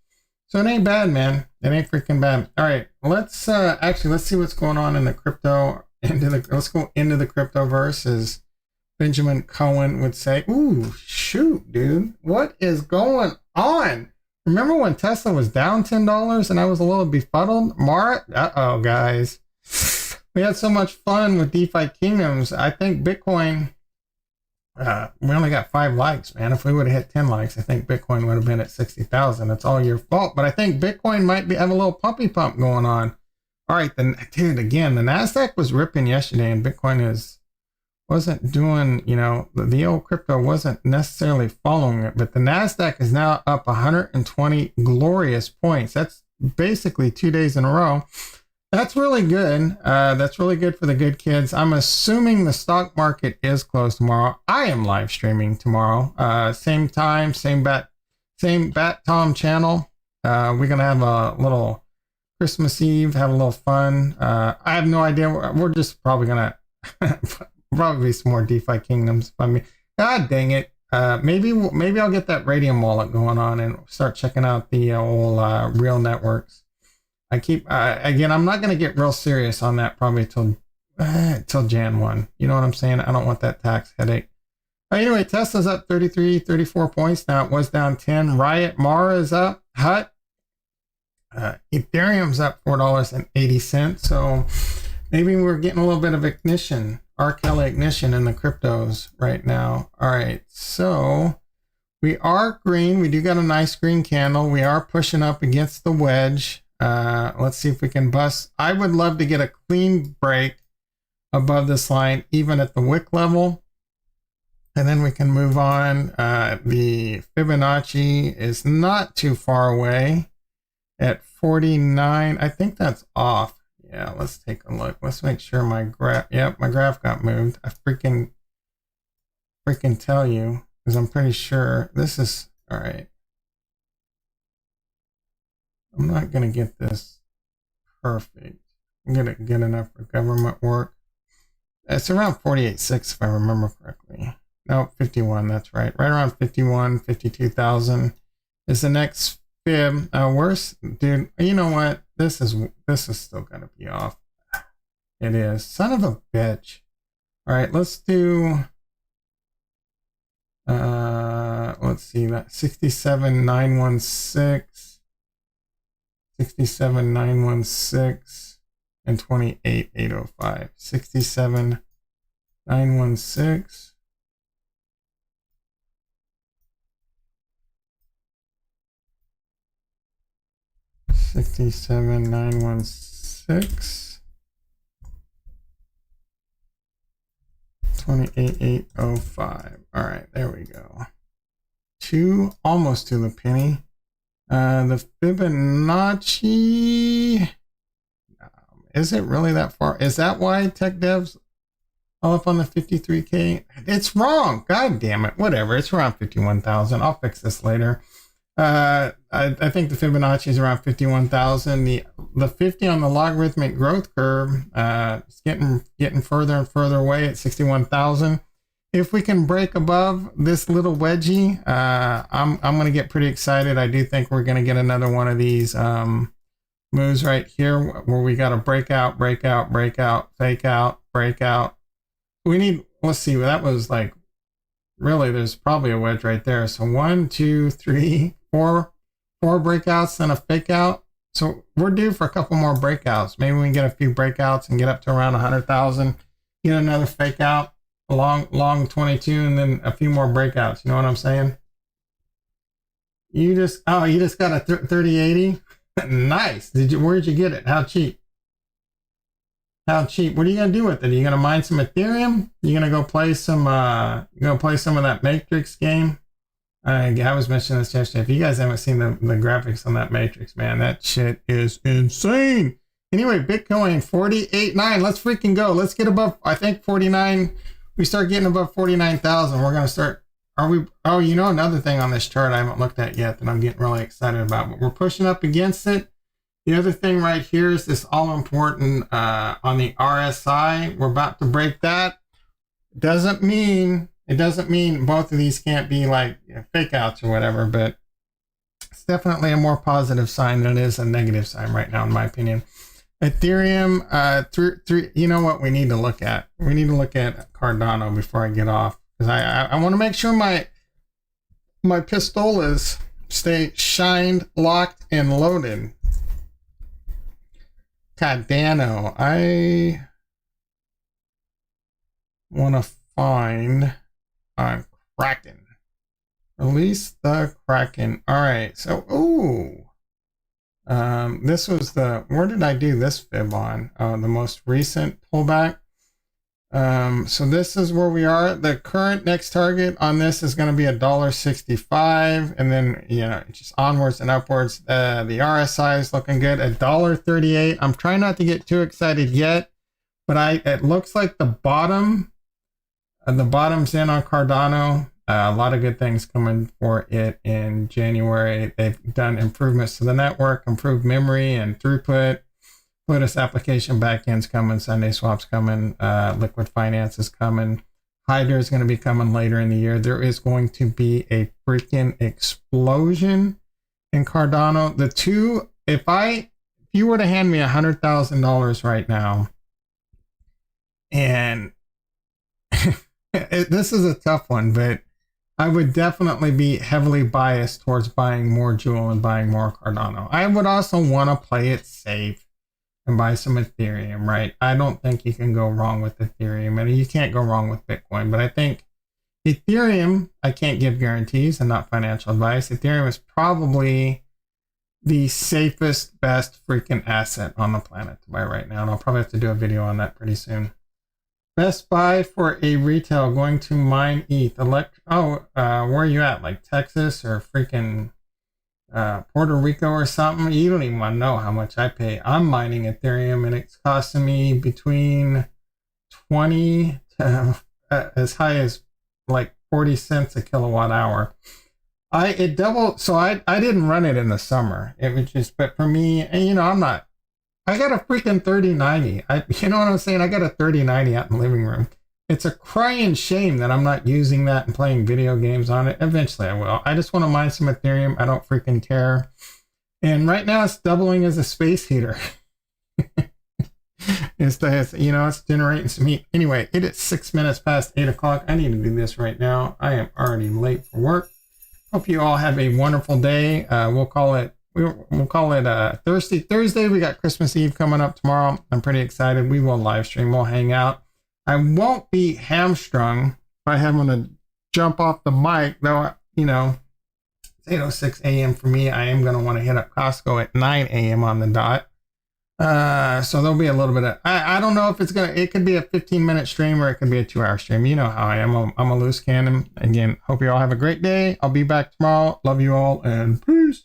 [SPEAKER 1] So it ain't bad, man. It ain't freaking bad. All right, let's see what's going on in the crypto. Let's go into the cryptoverse, as Benjamin Cohen would say. Ooh, shoot, dude. What is going on? Remember when Tesla was down $10 and I was a little befuddled? Uh-oh, guys. We had so much fun with Defikingdoms. I think Bitcoin, we only got 5 likes, man. If we would have hit 10 likes, I think Bitcoin would have been at 60,000. It's all your fault. But I think Bitcoin might have a little puppy pump going on. All right, then, dude, again, the NASDAQ was ripping yesterday and Bitcoin wasn't doing, the old crypto wasn't necessarily following it, but the NASDAQ is now up 120 glorious points. That's basically 2 days in a row. That's really good. That's really good for the good kids. I'm assuming the stock market is closed tomorrow. I am live streaming tomorrow. Same time, same Bat Tom channel. We're going to have a little Christmas Eve, have a little fun. I have no idea. We're just probably going to probably some more Defikingdoms. I mean, god dang it. Maybe I'll get that Radium wallet going on and start checking out the old real networks. I keep again. I'm not going to get real serious on that probably till Jan 1. You know what I'm saying? I don't want that tax headache. Anyway, Tesla's up 34 points. Now it was down 10. Riot Mara is up. Hut. Ethereum's up $4.80. So maybe we're getting a little bit of ignition. R. Kelly ignition in the cryptos right now. All right, so we are green. We do got a nice green candle. We are pushing up against the wedge. Let's see if we can bust. I would love to get a clean break above this line, even at the wick level. And then we can move on. The Fibonacci is not too far away at 49. I think that's off. Yeah, let's take a look. Let's make sure my graph, my graph got moved. I freaking tell you, because I'm pretty sure this is, all right. I'm not going to get this perfect. I'm going to get enough for government work. It's around 48.6 if I remember correctly. No, 51, that's right. Right around 51, 52,000 is the next fib. Worse, dude, you know what? This is still gonna be off. It is. Son of a bitch. All right, let's do let's see, that 67,916, 67,916 and 28,805. 67,916 67,916 28,805. All right, there we go. Almost to the penny. The Fibonacci, is it really that far? Is that why tech devs all up on the 53K? It's wrong. God damn it. Whatever. It's around 51,000. I'll fix this later. I think the Fibonacci is around 51,000. The 50 on the logarithmic growth curve is getting further and further away at 61,000. If we can break above this little wedgie, I'm going to get pretty excited. I do think we're going to get another one of these moves right here where we got a breakout, breakout, breakout, fake out, breakout. We need, let's see, that was like, really, there's probably a wedge right there. So 1, 2, 3, 4 breakouts and a fake out. So we're due for a couple more breakouts. Maybe we can get a few breakouts and get up to around 100,000. Get another fake out, a long 22, and then a few more breakouts. You know what I'm saying? You just got a 3080. Nice. Where'd you get it? How cheap? How cheap? What are you gonna do with it? Are you gonna mine some Ethereum? You gonna go play some? You gonna play some of that Matrix game? I was mentioning this yesterday. If you guys haven't seen the graphics on that Matrix, man, that shit is insane. Anyway, Bitcoin 48.9. Let's freaking go. Let's get above. I think 49. We start getting above 49,000. We're gonna start. Are we? Oh, you know, another thing on this chart I haven't looked at yet that I'm getting really excited about. But we're pushing up against it. The other thing right here is this all important on the RSI. We're about to break that. It doesn't mean both of these can't be like fake outs or whatever, but it's definitely a more positive sign than it is a negative sign right now, in my opinion. Ethereum, you know what we need to look at? We need to look at Cardano before I get off, because I want to make sure my pistolas stay shined, locked, and loaded. Cardano, I want to find on Kraken. Release the Kraken. All right. So, this was where did I do this fib on? The most recent pullback. So this is where we are. The current next target on this is going to be $1.65, and then, you know, just onwards and upwards. The RSI is looking good at $1.38. I'm trying not to get too excited yet, but it looks like the bottom's in on Cardano. A lot of good things coming for it in January. They've done improvements to the network, improved memory and throughput. Lotus application backend's coming, Sunday swap's coming, liquid finance is coming, Hydra is going to be coming later in the year. There is going to be a freaking explosion in Cardano. If you were to hand me $100,000 right now, and this is a tough one, but I would definitely be heavily biased towards buying more Jewel and buying more Cardano. I would also want to play it safe and buy some Ethereum, right? I don't think you can go wrong with Ethereum, and you can't go wrong with Bitcoin, but I think Ethereum, I can't give guarantees and not financial advice. Ethereum is probably the safest, best freaking asset on the planet to buy right now, and I'll probably have to do a video on that pretty soon. Best buy for a retail going to mine ETH. Where are you at? Like Texas or freaking Puerto Rico or something? You don't even want to know how much I pay. I'm mining Ethereum, and it's costing me between 20 to as high as like 40 cents a kilowatt hour. It doubled, so I didn't run it in the summer. It was just, but for me, and you know, I got a freaking 3090. You know what I'm saying? I got a 3090 out in the living room. It's a crying shame that I'm not using that and playing video games on it. Eventually I will. I just want to mine some Ethereum. I don't freaking care. And right now it's doubling as a space heater. It's generating some heat. Anyway, it is 6 minutes past 8 o'clock. I need to do this right now. I am already late for work. Hope you all have a wonderful day. We'll call it Thursday. We got Christmas Eve coming up tomorrow. I'm pretty excited. We will live stream. We'll hang out. I won't be hamstrung by having to jump off the mic, though. You know, it's 8:06 a.m. for me. I am going to want to hit up Costco at 9 a.m. on the dot. So there'll be a little bit of, I don't know if it could be a 15-minute stream or it could be a 2-hour stream. You know how I am. I'm a loose cannon. Again, hope you all have a great day. I'll be back tomorrow. Love you all, and peace.